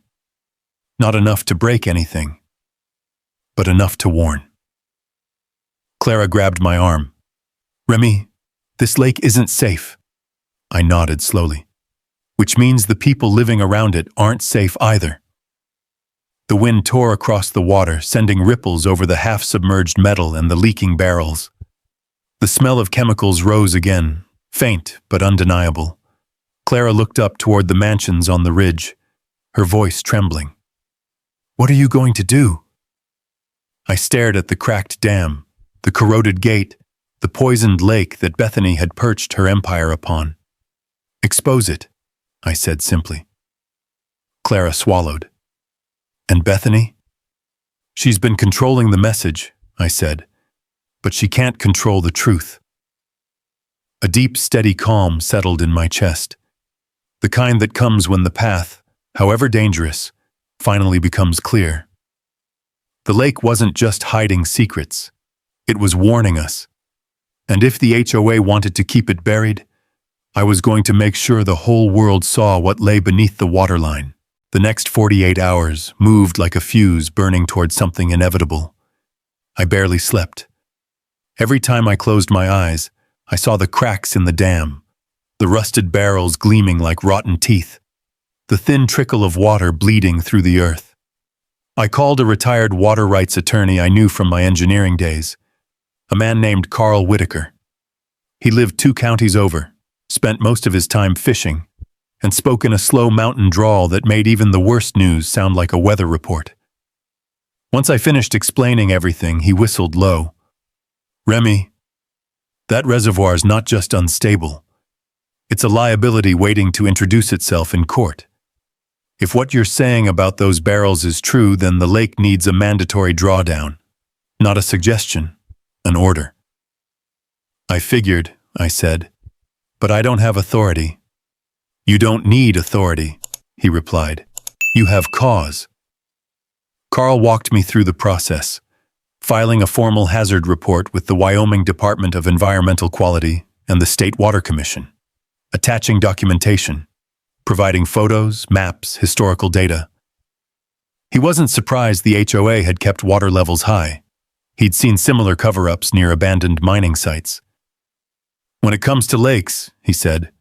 Not enough to break anything, but enough to warn. Clara grabbed my arm. "Remy, this lake isn't safe." I nodded slowly. "Which means the people living around it aren't safe either." The wind tore across the water, sending ripples over the half-submerged metal and the leaking barrels. The smell of chemicals rose again, faint but undeniable. Clara looked up toward the mansions on the ridge, her voice trembling. "What are you going to do?" I stared at the cracked dam, the corroded gate, the poisoned lake that Bethany had perched her empire upon. "Expose it," I said simply. Clara swallowed. "And Bethany?" "She's been controlling the message," I said, "but she can't control the truth." A deep, steady calm settled in my chest, the kind that comes when the path, however dangerous, finally becomes clear. The lake wasn't just hiding secrets, it was warning us. And if the HOA wanted to keep it buried, I was going to make sure the whole world saw what lay beneath the waterline. The next 48 hours moved like a fuse burning toward something inevitable. I barely slept. Every time I closed my eyes, I saw the cracks in the dam, the rusted barrels gleaming like rotten teeth, the thin trickle of water bleeding through the earth. I called a retired water rights attorney I knew from my engineering days, a man named Carl Whitaker. He lived 2 counties over, spent most of his time fishing, and spoke in a slow mountain drawl that made even the worst news sound like a weather report. Once I finished explaining everything, he whistled low. Remy, that reservoir's not just unstable. It's a liability waiting to introduce itself in court. If what you're saying about those barrels is true, then the lake needs a mandatory drawdown. Not a suggestion, an order. I figured, I said, but I don't have authority. You don't need authority, he replied. You have cause. Carl walked me through the process, filing a formal hazard report with the Wyoming Department of Environmental Quality and the State Water Commission, attaching documentation, providing photos, maps, historical data. He wasn't surprised the HOA had kept water levels high. He'd seen similar cover-ups near abandoned mining sites. When it comes to lakes, he said,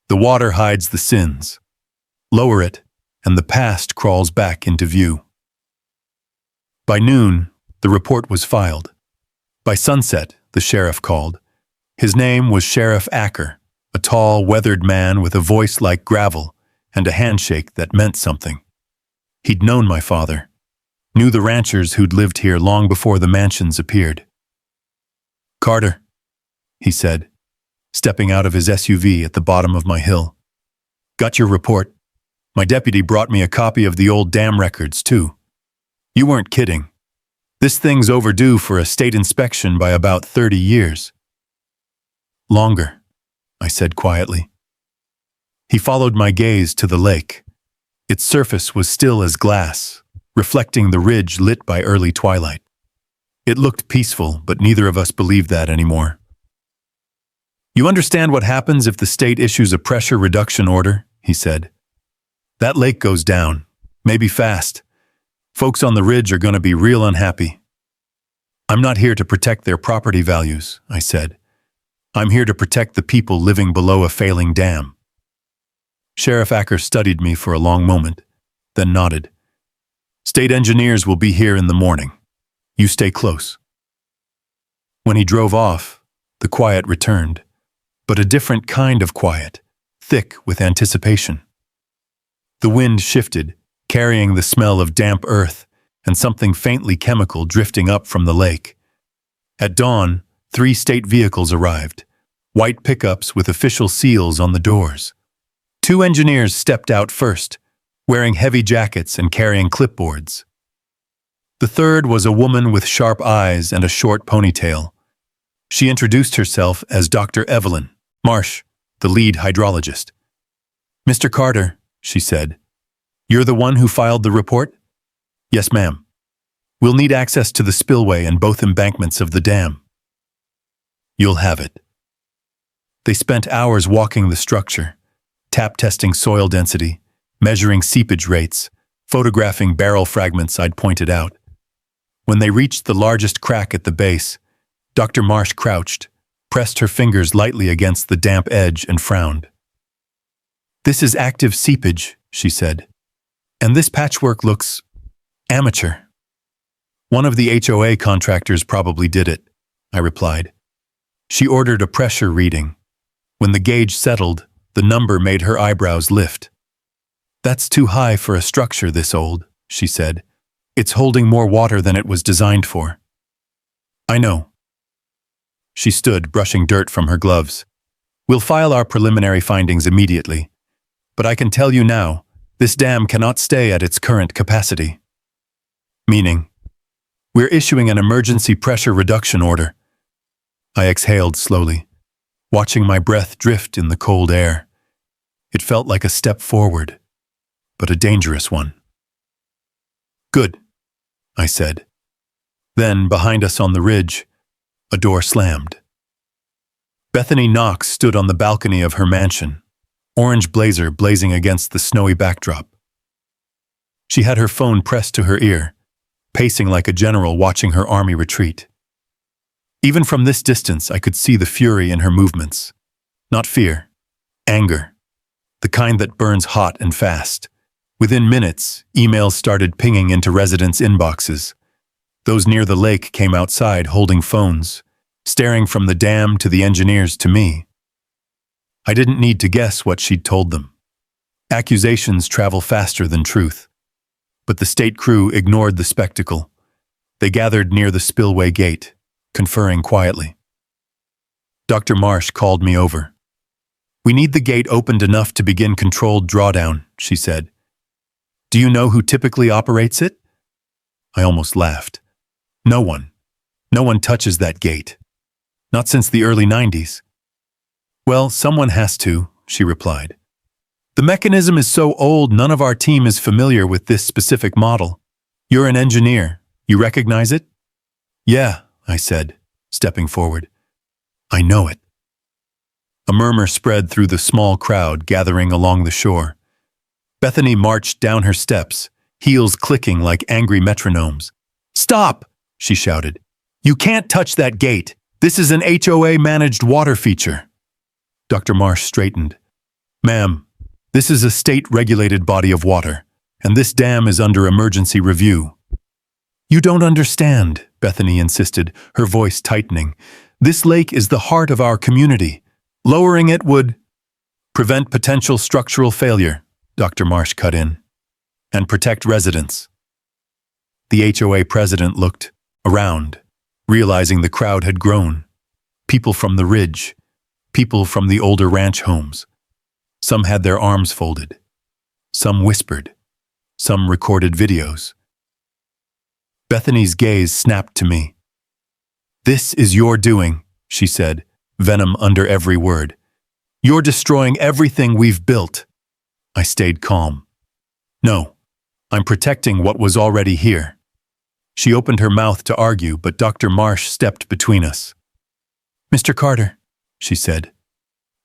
the water hides the sins. Lower it, and the past crawls back into view. By noon, the report was filed. By sunset, the sheriff called. His name was Sheriff Acker, a tall, weathered man with a voice like gravel and a handshake that meant something. He'd known my father, knew the ranchers who'd lived here long before the mansions appeared. Carter, he said, stepping out of his SUV at the bottom of my hill. Got your report. My deputy brought me a copy of the old dam records, too. You weren't kidding. This thing's overdue for a state inspection by about 30 years. Longer, I said quietly. He followed my gaze to the lake. Its surface was still as glass, reflecting the ridge lit by early twilight. It looked peaceful, but neither of us believed that anymore. You understand what happens if the state issues a pressure reduction order? He said. That lake goes down, maybe fast. Folks on the ridge are going to be real unhappy. I'm not here to protect their property values, I said. I'm here to protect the people living below a failing dam. Sheriff Acker studied me for a long moment, then nodded. State engineers will be here in the morning. You stay close. When he drove off, the quiet returned, but a different kind of quiet, thick with anticipation. The wind shifted, carrying the smell of damp earth and something faintly chemical drifting up from the lake. At dawn, 3 state vehicles arrived, white pickups with official seals on the doors. 2 engineers stepped out first, wearing heavy jackets and carrying clipboards. The third was a woman with sharp eyes and a short ponytail. She introduced herself as Dr. Evelyn Marsh, the lead hydrologist. Mr. Carter, she said, you're the one who filed the report? Yes, ma'am. We'll need access to the spillway and both embankments of the dam. You'll have it. They spent hours walking the structure, tap-testing soil density, measuring seepage rates, photographing barrel fragments I'd pointed out. When they reached the largest crack at the base, Dr. Marsh crouched, pressed her fingers lightly against the damp edge and frowned. This is active seepage, she said. And this patchwork looks amateur. One of the HOA contractors probably did it, I replied. She ordered a pressure reading. When the gauge settled, the number made her eyebrows lift. That's too high for a structure this old, she said. It's holding more water than it was designed for. I know. She stood, brushing dirt from her gloves. We'll file our preliminary findings immediately. But I can tell you now, this dam cannot stay at its current capacity. Meaning, we're issuing an emergency pressure reduction order. I exhaled slowly, watching my breath drift in the cold air. It felt like a step forward, but a dangerous one. Good, I said. Then, behind us on the ridge, a door slammed. Bethany Knox stood on the balcony of her mansion, orange blazer blazing against the snowy backdrop. She had her phone pressed to her ear, pacing like a general watching her army retreat. Even from this distance, I could see the fury in her movements. Not fear, anger, the kind that burns hot and fast. Within minutes, emails started pinging into residents' inboxes. Those near the lake came outside holding phones, staring from the dam to the engineers to me. I didn't need to guess what she'd told them. Accusations travel faster than truth. But the state crew ignored the spectacle, They gathered near the spillway gate, conferring quietly. Dr. Marsh called me over. "We need the gate opened enough to begin controlled drawdown," she said. "Do you know who typically operates it?" I almost laughed. No one. No one touches that gate. Not since the early 90s. "Well, someone has to," she replied. "The mechanism is so old none of our team is familiar with this specific model. You're an engineer. You recognize it?" "Yeah," I said, stepping forward. "I know it." A murmur spread through the small crowd gathering along the shore. Bethany marched down her steps, heels clicking like angry metronomes. "Stop!" she shouted. "You can't touch that gate. This is an HOA-managed water feature." Dr. Marsh straightened. "Ma'am, this is a state-regulated body of water, and this dam is under emergency review." "You don't understand," Bethany insisted, her voice tightening. "This lake is the heart of our community. Lowering it would prevent potential structural failure," Dr. Marsh cut in, "and protect residents." The HOA president looked around, realizing the crowd had grown. People from the ridge, people from the older ranch homes. Some had their arms folded. Some whispered. Some recorded videos. Bethany's gaze snapped to me. "This is your doing," she said, venom under every word. "You're destroying everything we've built." I stayed calm. "No, I'm protecting what was already here." She opened her mouth to argue, but Dr. Marsh stepped between us. "Mr. Carter," she said,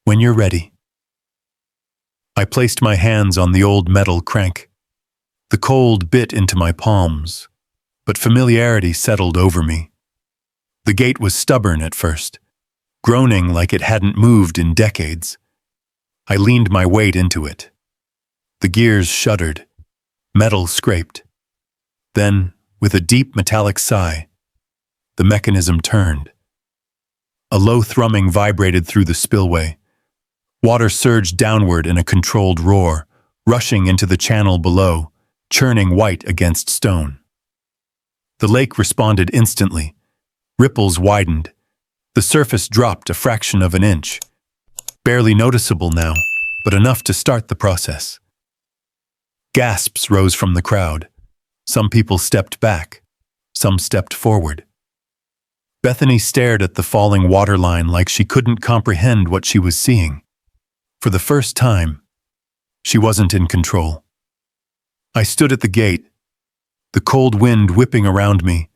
"when you're ready." I placed my hands on the old metal crank. The cold bit into my palms, but familiarity settled over me. The gate was stubborn at first, groaning like it hadn't moved in decades. I leaned my weight into it. The gears shuddered. Metal scraped. Then, with a deep metallic sigh, the mechanism turned. A low thrumming vibrated through the spillway. Water surged downward in a controlled roar, rushing into the channel below, churning white against stone. The lake responded instantly. Ripples widened. The surface dropped a fraction of an inch. Barely noticeable now, but enough to start the process. Gasps rose from the crowd. Some people stepped back. Some stepped forward. Bethany stared at the falling waterline like she couldn't comprehend what she was seeing. For the first time, she wasn't in control. I stood at the gate, the cold wind whipping around me,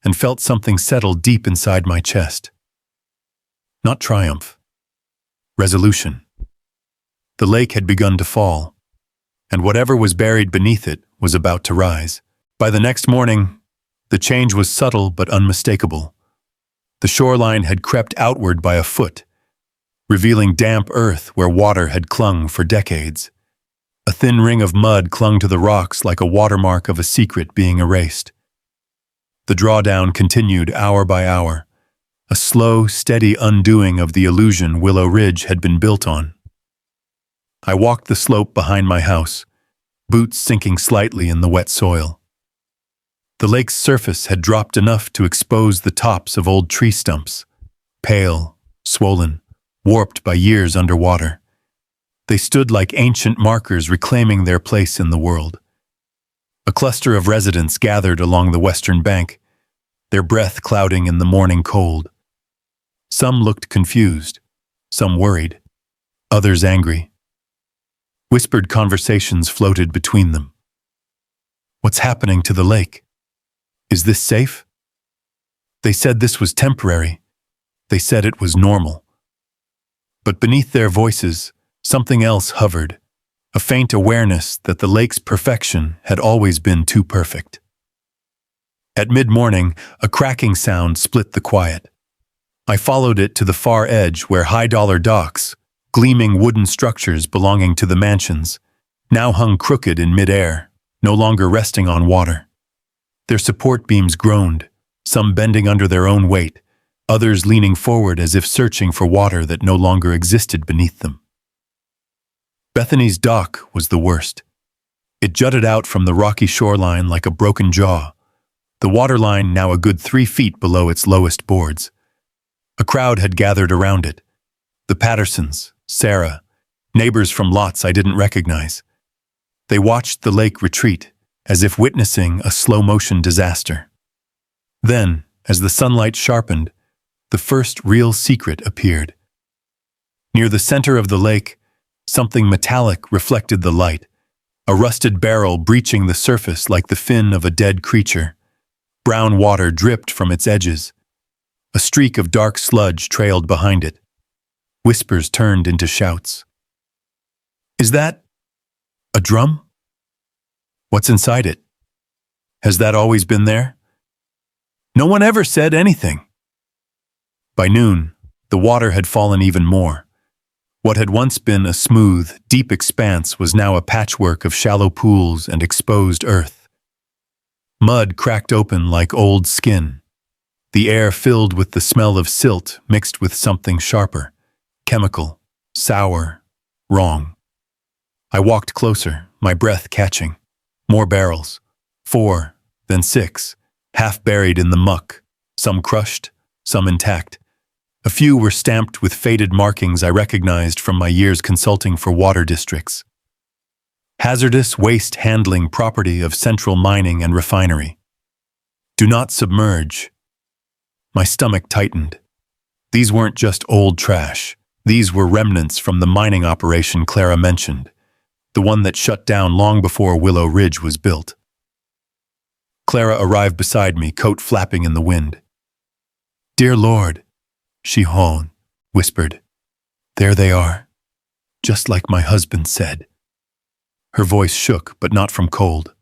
and felt something settle deep inside my chest. Not triumph. Resolution. The lake had begun to fall, and whatever was buried beneath it was about to rise. By the next morning, the change was subtle but unmistakable. The shoreline had crept outward by a foot, revealing damp earth where water had clung for decades. A thin ring of mud clung to the rocks like a watermark of a secret being erased. The drawdown continued hour by hour, a slow, steady undoing of the illusion Willow Ridge had been built on. I walked the slope behind my house, boots sinking slightly in the wet soil. The lake's surface had dropped enough to expose the tops of old tree stumps, pale, swollen, warped by years underwater. They stood like ancient markers reclaiming their place in the world. A cluster of residents gathered along the western bank, their breath clouding in the morning cold. Some looked confused, some worried, others angry. Whispered conversations floated between them. What's happening to the lake? Is this safe? They said this was temporary. They said it was normal. But beneath their voices, something else hovered, a faint awareness that the lake's perfection had always been too perfect. At mid-morning, a cracking sound split the quiet. I followed it to the far edge where high-dollar docks, gleaming wooden structures belonging to the mansions, now hung crooked in mid-air, no longer resting on water. Their support beams groaned, some bending under their own weight, others leaning forward as if searching for water that no longer existed beneath them. Bethany's dock was the worst. It jutted out from the rocky shoreline like a broken jaw, the waterline now a good 3 feet below its lowest boards. A crowd had gathered around it. The Pattersons, Sarah, neighbors from lots I didn't recognize. They watched the lake retreat, as if witnessing a slow-motion disaster. Then, as the sunlight sharpened, the first real secret appeared. Near the center of the lake, something metallic reflected the light, a rusted barrel breaching the surface like the fin of a dead creature. Brown water dripped from its edges. A streak of dark sludge trailed behind it. Whispers turned into shouts. "Is that a drum? What's inside it? Has that always been there? No one ever said anything." By noon, the water had fallen even more. What had once been a smooth, deep expanse was now a patchwork of shallow pools and exposed earth. Mud cracked open like old skin. The air filled with the smell of silt mixed with something sharper, chemical, sour, wrong. I walked closer, my breath catching. More barrels. 4, then 6, half buried in the muck, some crushed, some intact. A few were stamped with faded markings I recognized from my years consulting for water districts. Hazardous waste handling property of Central Mining and Refinery. Do not submerge. My stomach tightened. These weren't just old trash. These were remnants from the mining operation Clara mentioned, the one that shut down long before Willow Ridge was built. Clara arrived beside me, coat flapping in the wind. "Dear Lord," she whispered. "There they are, just like my husband said." Her voice shook, but not from cold.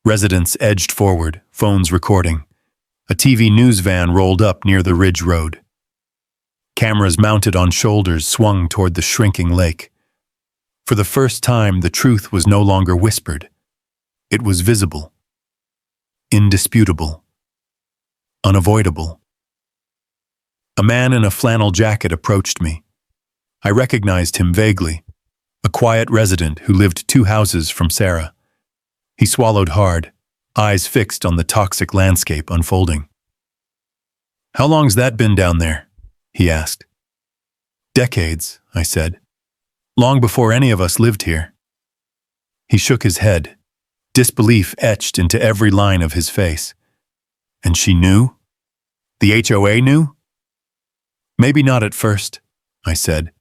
Residents edged forward, phones recording. A TV news van rolled up near the ridge road. Cameras mounted on shoulders swung toward the shrinking lake. For the first time, the truth was no longer whispered. It was visible. Indisputable. Unavoidable. A man in a flannel jacket approached me. I recognized him vaguely, a quiet resident who lived 2 houses from Sarah. He swallowed hard, eyes fixed on the toxic landscape unfolding. "How long's that been down there?" he asked. "Decades," I said. "Long before any of us lived here." He shook his head, disbelief etched into every line of his face. "And she knew? The HOA knew?" "Maybe not at first," I said,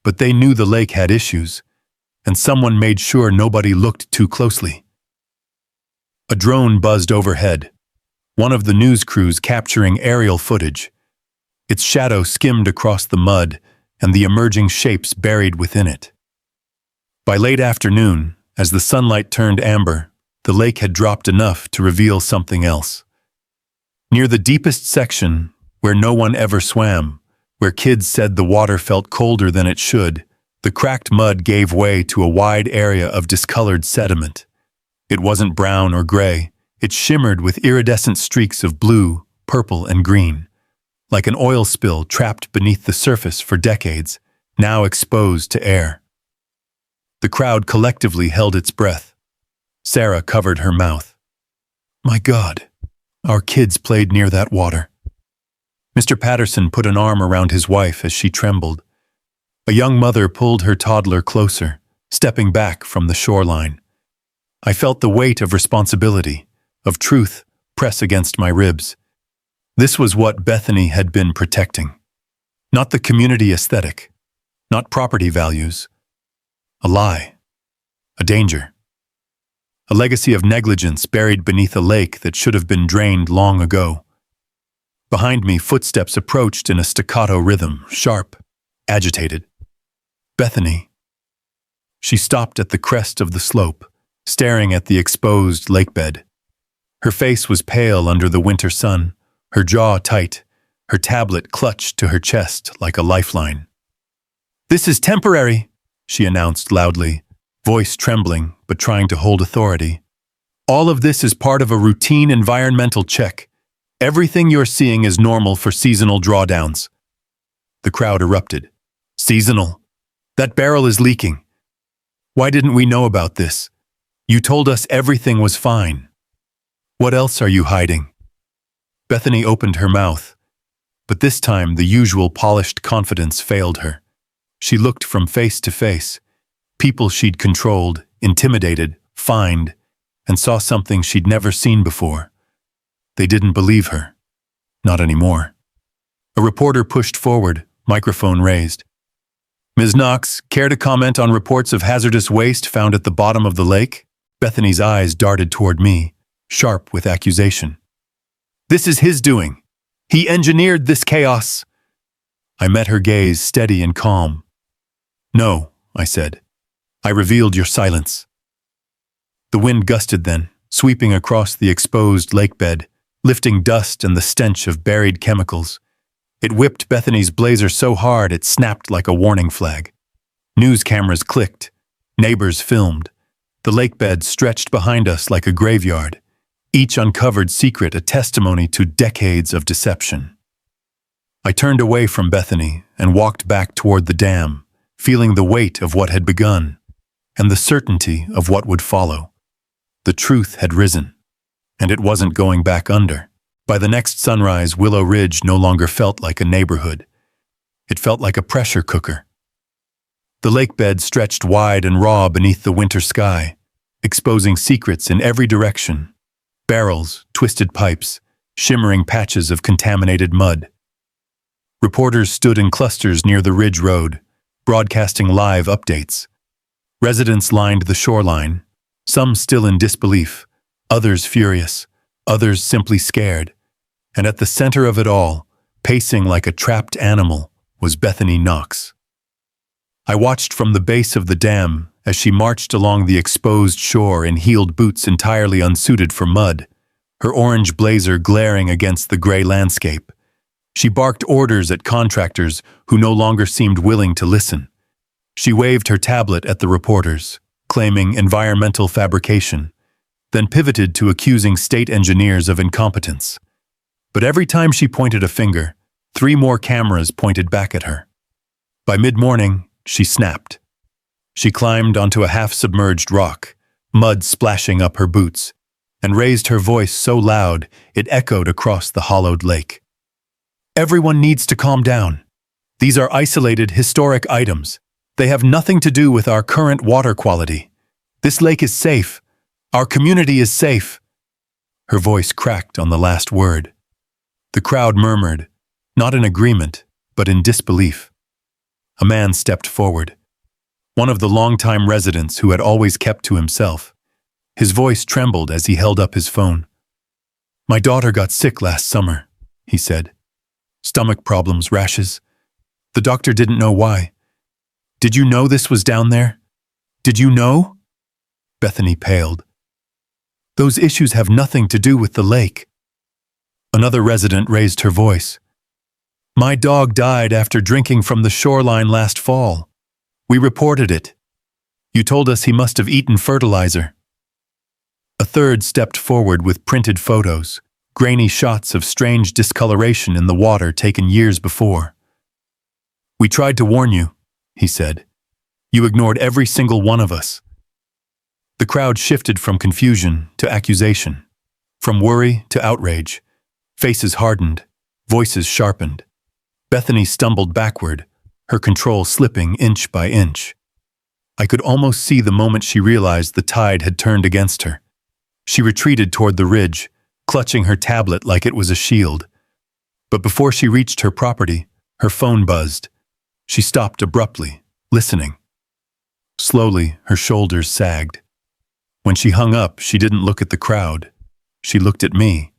"but they knew the lake had issues, and someone made sure nobody looked too closely." A drone buzzed overhead, one of the news crews capturing aerial footage. Its shadow skimmed across the mud and the emerging shapes buried within it. By late afternoon, as the sunlight turned amber, the lake had dropped enough to reveal something else. Near the deepest section, where no one ever swam, where kids said the water felt colder than it should, the cracked mud gave way to a wide area of discolored sediment. It wasn't brown or gray. It shimmered with iridescent streaks of blue, purple, and green, like an oil spill trapped beneath the surface for decades, now exposed to air. The crowd collectively held its breath. Sarah covered her mouth. "My God, our kids played near that water." Mr. Patterson put an arm around his wife as she trembled. A young mother pulled her toddler closer, stepping back from the shoreline. I felt the weight of responsibility, of truth, press against my ribs. This was what Bethany had been protecting. Not the community aesthetic, not property values. A lie. A danger. A legacy of negligence buried beneath a lake that should have been drained long ago. Behind me, footsteps approached in a staccato rhythm, sharp, agitated. "Bethany." She stopped at the crest of the slope, staring at the exposed lakebed. Her face was pale under the winter sun, her jaw tight, her tablet clutched to her chest like a lifeline. "This is temporary," she announced loudly, voice trembling but trying to hold authority. "All of this is part of a routine environmental check. Everything you're seeing is normal for seasonal drawdowns." The crowd erupted. "Seasonal? That barrel is leaking. Why didn't we know about this? You told us everything was fine." What else are you hiding? Bethany opened her mouth, but this time the usual polished confidence failed her. She looked from face to face, people she'd controlled, intimidated, fined, and saw something she'd never seen before. They didn't believe her. Not anymore. A reporter pushed forward, microphone raised. Ms. Knox, care to comment on reports of hazardous waste found at the bottom of the lake? Bethany's eyes darted toward me, sharp with accusation. This is his doing. He engineered this chaos. I met her gaze, steady and calm. No, I said. I revealed your silence. The wind gusted then, sweeping across the exposed lakebed, lifting dust and the stench of buried chemicals. It whipped Bethany's blazer so hard it snapped like a warning flag. News cameras clicked. Neighbors filmed. The lakebed stretched behind us like a graveyard, each uncovered secret a testimony to decades of deception. I turned away from Bethany and walked back toward the dam, feeling the weight of what had begun and the certainty of what would follow. The truth had risen, and it wasn't going back under. By the next sunrise, Willow Ridge no longer felt like a neighborhood. It felt like a pressure cooker. The lakebed stretched wide and raw beneath the winter sky, exposing secrets in every direction. Barrels, twisted pipes, shimmering patches of contaminated mud. Reporters stood in clusters near the ridge road, broadcasting live updates. Residents lined the shoreline, some still in disbelief, others furious, others simply scared. And at the center of it all, pacing like a trapped animal, was Bethany Knox. I watched from the base of the dam as she marched along the exposed shore in heeled boots entirely unsuited for mud, her orange blazer glaring against the gray landscape. She barked orders at contractors who no longer seemed willing to listen. She waved her tablet at the reporters, claiming environmental fabrication, then pivoted to accusing state engineers of incompetence. But every time she pointed a finger, 3 more cameras pointed back at her. By mid-morning, she snapped. She climbed onto a half-submerged rock, mud splashing up her boots, and raised her voice so loud it echoed across the hollowed lake. Everyone needs to calm down. These are isolated, historic items. They have nothing to do with our current water quality. This lake is safe. Our community is safe. Her voice cracked on the last word. The crowd murmured, not in agreement, but in disbelief. A man stepped forward, one of the longtime residents who had always kept to himself. His voice trembled as he held up his phone. My daughter got sick last summer, he said. Stomach problems, rashes. The doctor didn't know why. Did you know this was down there? Did you know? Bethany paled. Those issues have nothing to do with the lake. Another resident raised her voice. My dog died after drinking from the shoreline last fall. We reported it. You told us he must have eaten fertilizer. A third stepped forward with printed photos, grainy shots of strange discoloration in the water taken years before. We tried to warn you, he said. You ignored every single one of us. The crowd shifted from confusion to accusation, from worry to outrage. Faces hardened, voices sharpened. Bethany stumbled backward, her control slipping inch by inch. I could almost see the moment she realized the tide had turned against her. She retreated toward the ridge, clutching her tablet like it was a shield. But before she reached her property, her phone buzzed. She stopped abruptly, listening. Slowly, her shoulders sagged. When she hung up, she didn't look at the crowd. She looked at me.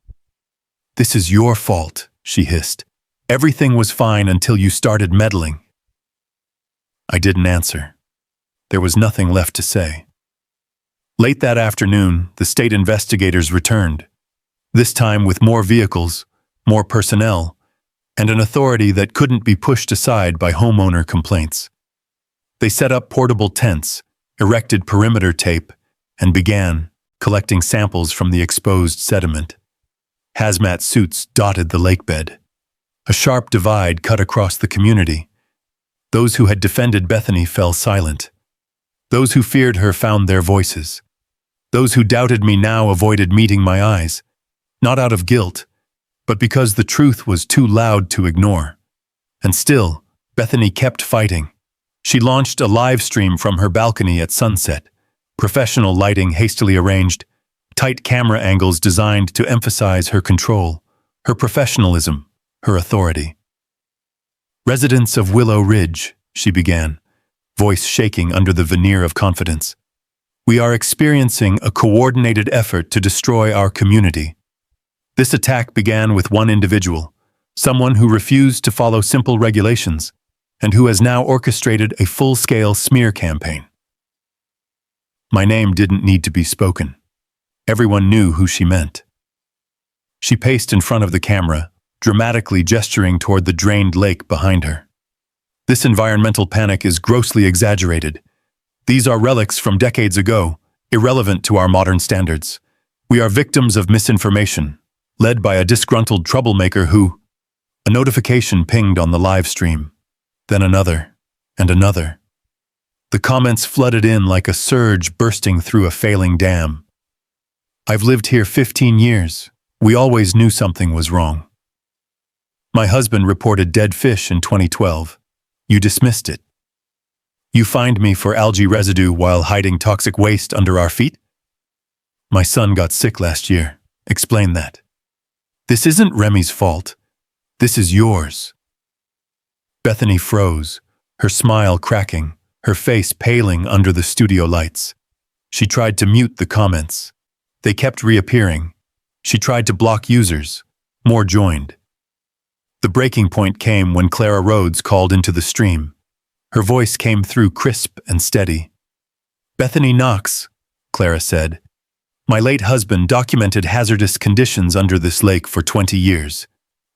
This is your fault, she hissed. Everything was fine until you started meddling. I didn't answer. There was nothing left to say. Late that afternoon, the state investigators returned, this time with more vehicles, more personnel, and an authority that couldn't be pushed aside by homeowner complaints. They set up portable tents, erected perimeter tape, and began collecting samples from the exposed sediment. Hazmat suits dotted the lakebed. A sharp divide cut across the community. Those who had defended Bethany fell silent. Those who feared her found their voices. Those who doubted me now avoided meeting my eyes. Not out of guilt, but because the truth was too loud to ignore. And still, Bethany kept fighting. She launched a live stream from her balcony at sunset, professional lighting hastily arranged, tight camera angles designed to emphasize her control, her professionalism, her authority. "Residents of Willow Ridge," she began, voice shaking under the veneer of confidence. "We are experiencing a coordinated effort to destroy our community. This attack began with one individual, someone who refused to follow simple regulations, and who has now orchestrated a full-scale smear campaign." My name didn't need to be spoken. Everyone knew who she meant. She paced in front of the camera, dramatically gesturing toward the drained lake behind her. "This environmental panic is grossly exaggerated. These are relics from decades ago, irrelevant to our modern standards. We are victims of misinformation, led by a disgruntled troublemaker who..." A notification pinged on the live stream, then another, and another. The comments flooded in like a surge bursting through a failing dam. "I've lived here 15 years. We always knew something was wrong. My husband reported dead fish in 2012. You dismissed it. You fined me for algae residue while hiding toxic waste under our feet. My son got sick last year. Explain that. This isn't Remy's fault. This is yours." Bethany froze, her smile cracking, her face paling under the studio lights. She tried to mute the comments. They kept reappearing. She tried to block users. More joined. The breaking point came when Clara Rhodes called into the stream. Her voice came through crisp and steady. "Bethany Knox," Clara said. "My late husband documented hazardous conditions under this lake for 20 years.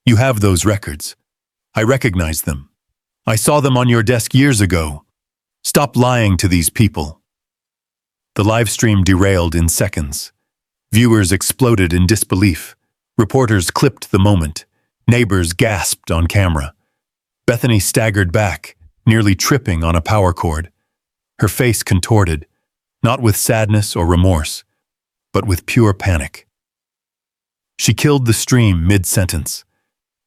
You have those records. I recognize them. I saw them on your desk years ago. Stop lying to these people." The live stream derailed in seconds. Viewers exploded in disbelief. Reporters clipped the moment. Neighbors gasped on camera. Bethany staggered back, nearly tripping on a power cord. Her face contorted, not with sadness or remorse, but with pure panic. She killed the stream mid-sentence.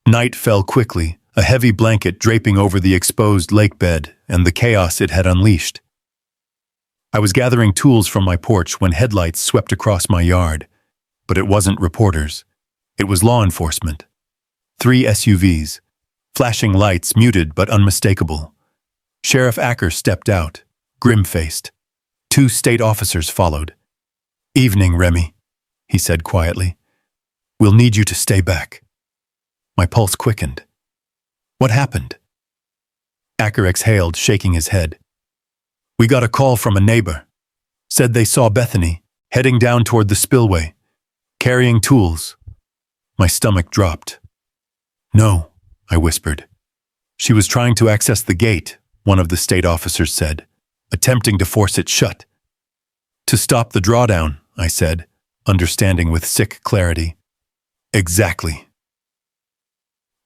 Night fell quickly, a heavy blanket draping over the exposed lake bed and the chaos it had unleashed. I was gathering tools from my porch when headlights swept across my yard, but it wasn't reporters. It was law enforcement. 3 SUVs, flashing lights muted but unmistakable. Sheriff Acker stepped out, grim-faced. 2 state officers followed. "Evening, Remy," he said quietly. "We'll need you to stay back." My pulse quickened. "What happened?" Acker exhaled, shaking his head. "We got a call from a neighbor. Said they saw Bethany, heading down toward the spillway, carrying tools." My stomach dropped. "No," I whispered. "She was trying to access the gate," one of the state officers said, attempting to force it shut. "To stop the drawdown," I said, understanding with sick clarity. "Exactly."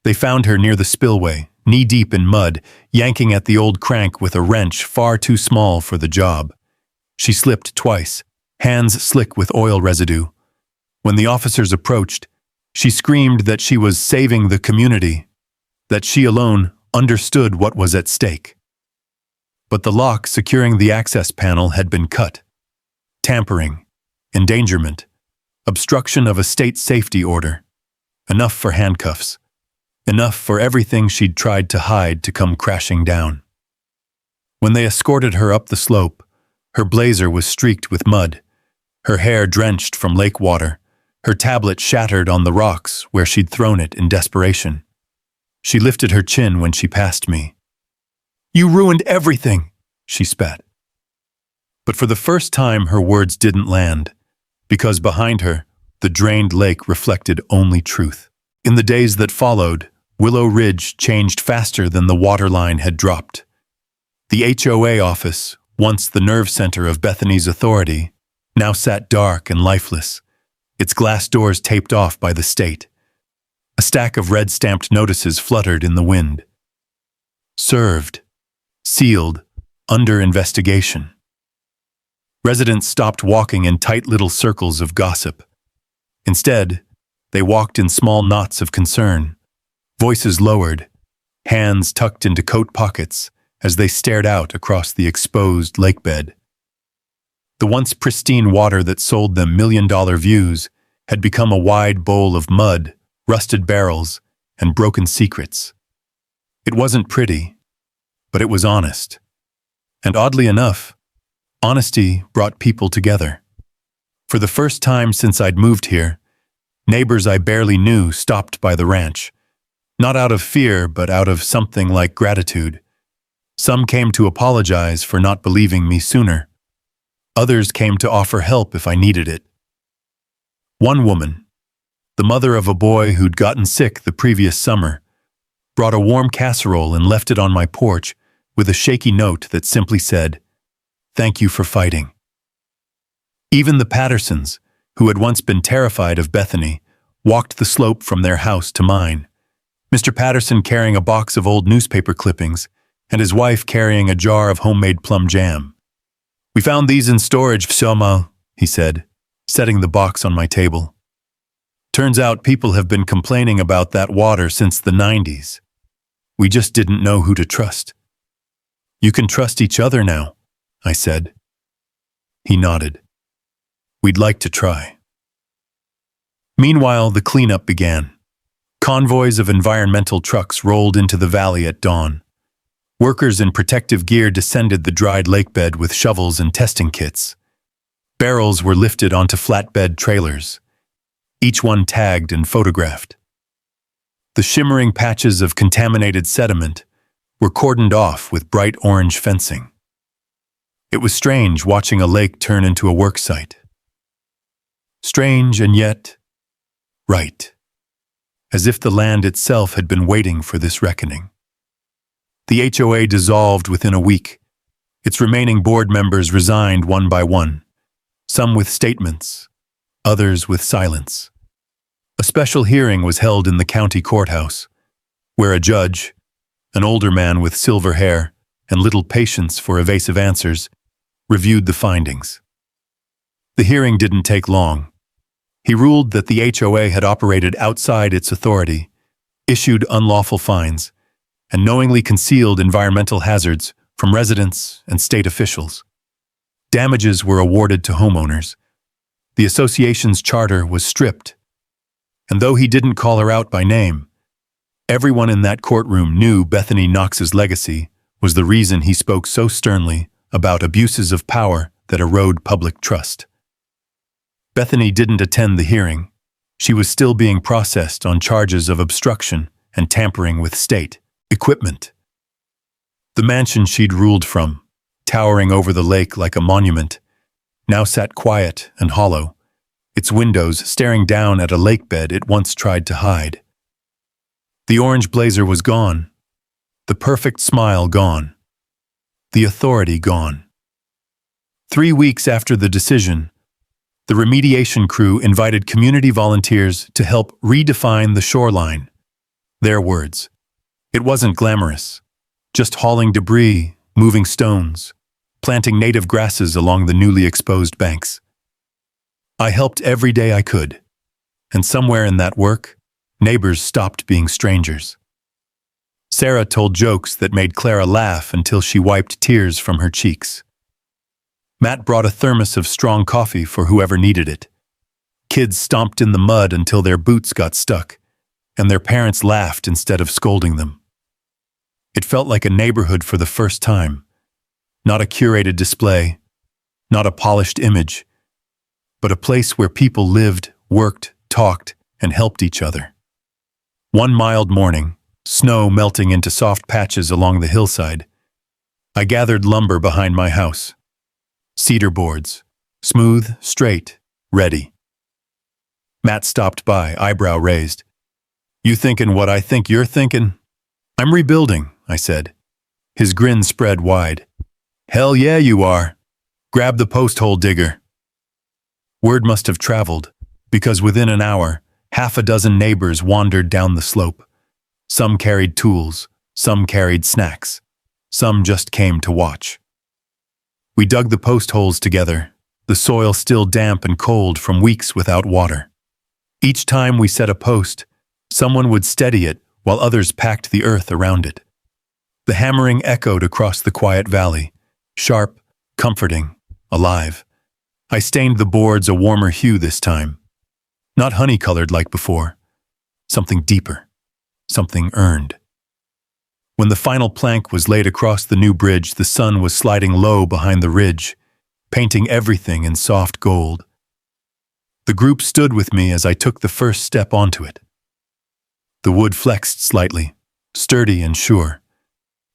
They found her near the spillway, knee-deep in mud, yanking at the old crank with a wrench far too small for the job. She slipped twice, hands slick with oil residue. When the officers approached, she screamed that she was saving the community, that she alone understood what was at stake. But the lock securing the access panel had been cut. Tampering, endangerment, obstruction of a state safety order. Enough for handcuffs. Enough for everything she'd tried to hide to come crashing down. When they escorted her up the slope, her blazer was streaked with mud, her hair drenched from lake water, her tablet shattered on the rocks where she'd thrown it in desperation. She lifted her chin when she passed me. "You ruined everything," she spat. But for the first time her words didn't land, because behind her, the drained lake reflected only truth. In the days that followed, Willow Ridge changed faster than the waterline had dropped. The HOA office, once the nerve center of Bethany's authority, now sat dark and lifeless, its glass doors taped off by the state. A stack of red-stamped notices fluttered in the wind. Served. Sealed. Under investigation. Residents stopped walking in tight little circles of gossip. Instead, They walked in small knots of concern, voices lowered, hands tucked into coat pockets as they stared out across the exposed lakebed. The once pristine water that sold them million-dollar views had become a wide bowl of mud, rusted barrels, and broken secrets. It wasn't pretty, but it was honest. And oddly enough, honesty brought people together. For the first time since I'd moved here, neighbors I barely knew stopped by the ranch, not out of fear, but out of something like gratitude. Some came to apologize for not believing me sooner. Others came to offer help if I needed it. One woman, the mother of a boy who'd gotten sick the previous summer, brought a warm casserole and left it on my porch with a shaky note that simply said, "Thank you for fighting." Even the Pattersons, who had once been terrified of Bethany, walked the slope from their house to mine, Mr. Patterson carrying a box of old newspaper clippings and his wife carrying a jar of homemade plum jam. "We found these in storage, Vsoma," he said, setting the box on my table. "Turns out people have been complaining about that water since the 90s. We just didn't know who to trust." "You can trust each other now," I said. He nodded. "We'd like to try." Meanwhile, the cleanup began. Convoys of environmental trucks rolled into the valley at dawn. Workers in protective gear descended the dried lakebed with shovels and testing kits. Barrels were lifted onto flatbed trailers, each one tagged and photographed. The shimmering patches of contaminated sediment were cordoned off with bright orange fencing. It was strange watching a lake turn into a work site. Strange and yet right, as if the land itself had been waiting for this reckoning. The HOA dissolved within a week. Its remaining board members resigned one by one, some with statements, others with silence. A special hearing was held in the county courthouse, where a judge, an older man with silver hair and little patience for evasive answers, reviewed the findings. The hearing didn't take long. He ruled that the HOA had operated outside its authority, issued unlawful fines, and knowingly concealed environmental hazards from residents and state officials. Damages were awarded to homeowners. The association's charter was stripped. And though he didn't call her out by name, everyone in that courtroom knew Bethany Knox's legacy was the reason he spoke so sternly about abuses of power that erode public trust. Bethany didn't attend the hearing. She was still being processed on charges of obstruction and tampering with state equipment. The mansion she'd ruled from, towering over the lake like a monument, now sat quiet and hollow, its windows staring down at a lakebed it once tried to hide. The orange blazer was gone, the perfect smile gone, the authority gone. 3 weeks after the decision, the remediation crew invited community volunteers to help redefine the shoreline. Their words. It wasn't glamorous, just hauling debris, moving stones, planting native grasses along the newly exposed banks. I helped every day I could, and somewhere in that work, neighbors stopped being strangers. Sarah told jokes that made Clara laugh until she wiped tears from her cheeks. Matt brought a thermos of strong coffee for whoever needed it. Kids stomped in the mud until their boots got stuck, and their parents laughed instead of scolding them. It felt like a neighborhood for the first time, not a curated display, not a polished image, but a place where people lived, worked, talked, and helped each other. One mild morning, snow melting into soft patches along the hillside, I gathered lumber behind my house. Cedar boards, smooth, straight, ready. Matt stopped by, eyebrow raised. "You thinking what I think you're thinking?" "I'm rebuilding," I said. His grin spread wide. "Hell yeah, you are. Grab the post hole digger." Word must have traveled, because within an hour, 6 neighbors wandered down the slope. Some carried tools, some carried snacks, some just came to watch. We dug the post holes together, the soil still damp and cold from weeks without water. Each time we set a post, someone would steady it while others packed the earth around it. The hammering echoed across the quiet valley, sharp, comforting, alive. I stained the boards a warmer hue this time. Not honey-colored like before. Something deeper. Something earned. When the final plank was laid across the new bridge, the sun was sliding low behind the ridge, painting everything in soft gold. The group stood with me as I took the first step onto it. The wood flexed slightly, sturdy and sure.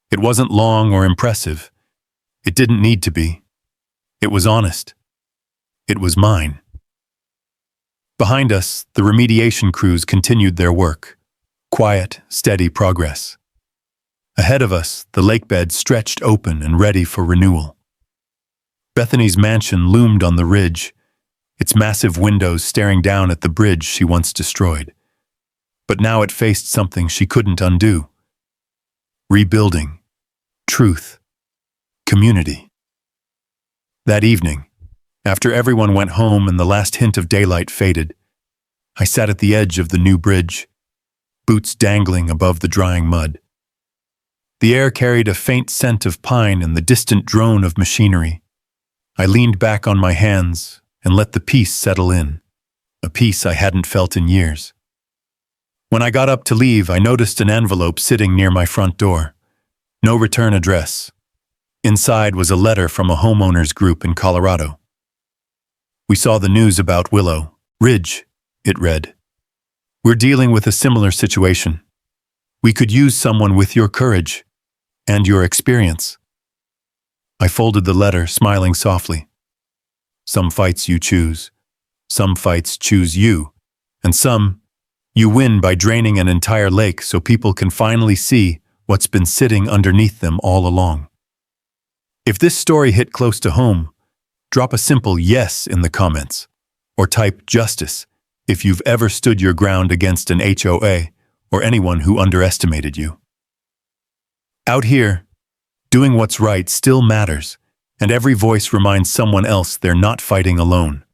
It wasn't long or impressive. It didn't need to be. It was honest. It was mine. Behind us, the remediation crews continued their work. Quiet, steady progress. Ahead of us, the lakebed stretched open and ready for renewal. Bethany's mansion loomed on the ridge, its massive windows staring down at the bridge she once destroyed. But now it faced something she couldn't undo. Rebuilding. Truth. Community. That evening, after everyone went home and the last hint of daylight faded, I sat at the edge of the new bridge, boots dangling above the drying mud. The air carried a faint scent of pine and the distant drone of machinery. I leaned back on my hands and let the peace settle in, a peace I hadn't felt in years. When I got up to leave, I noticed an envelope sitting near my front door. No return address. Inside was a letter from a homeowners group in Colorado. We saw the news about Willow Ridge, it read. We're dealing with a similar situation. We could use someone with your courage and your experience. I folded the letter, smiling softly. Some fights you choose. Some fights choose you. And some, you win by draining an entire lake so people can finally see what's been sitting underneath them all along. If this story hit close to home, drop a simple yes in the comments, or type justice if you've ever stood your ground against an HOA or anyone who underestimated you. Out here, doing what's right still matters, and every voice reminds someone else they're not fighting alone.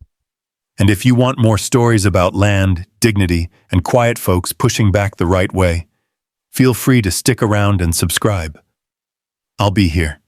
And if you want more stories about land, dignity, and quiet folks pushing back the right way, feel free to stick around and subscribe. I'll be here.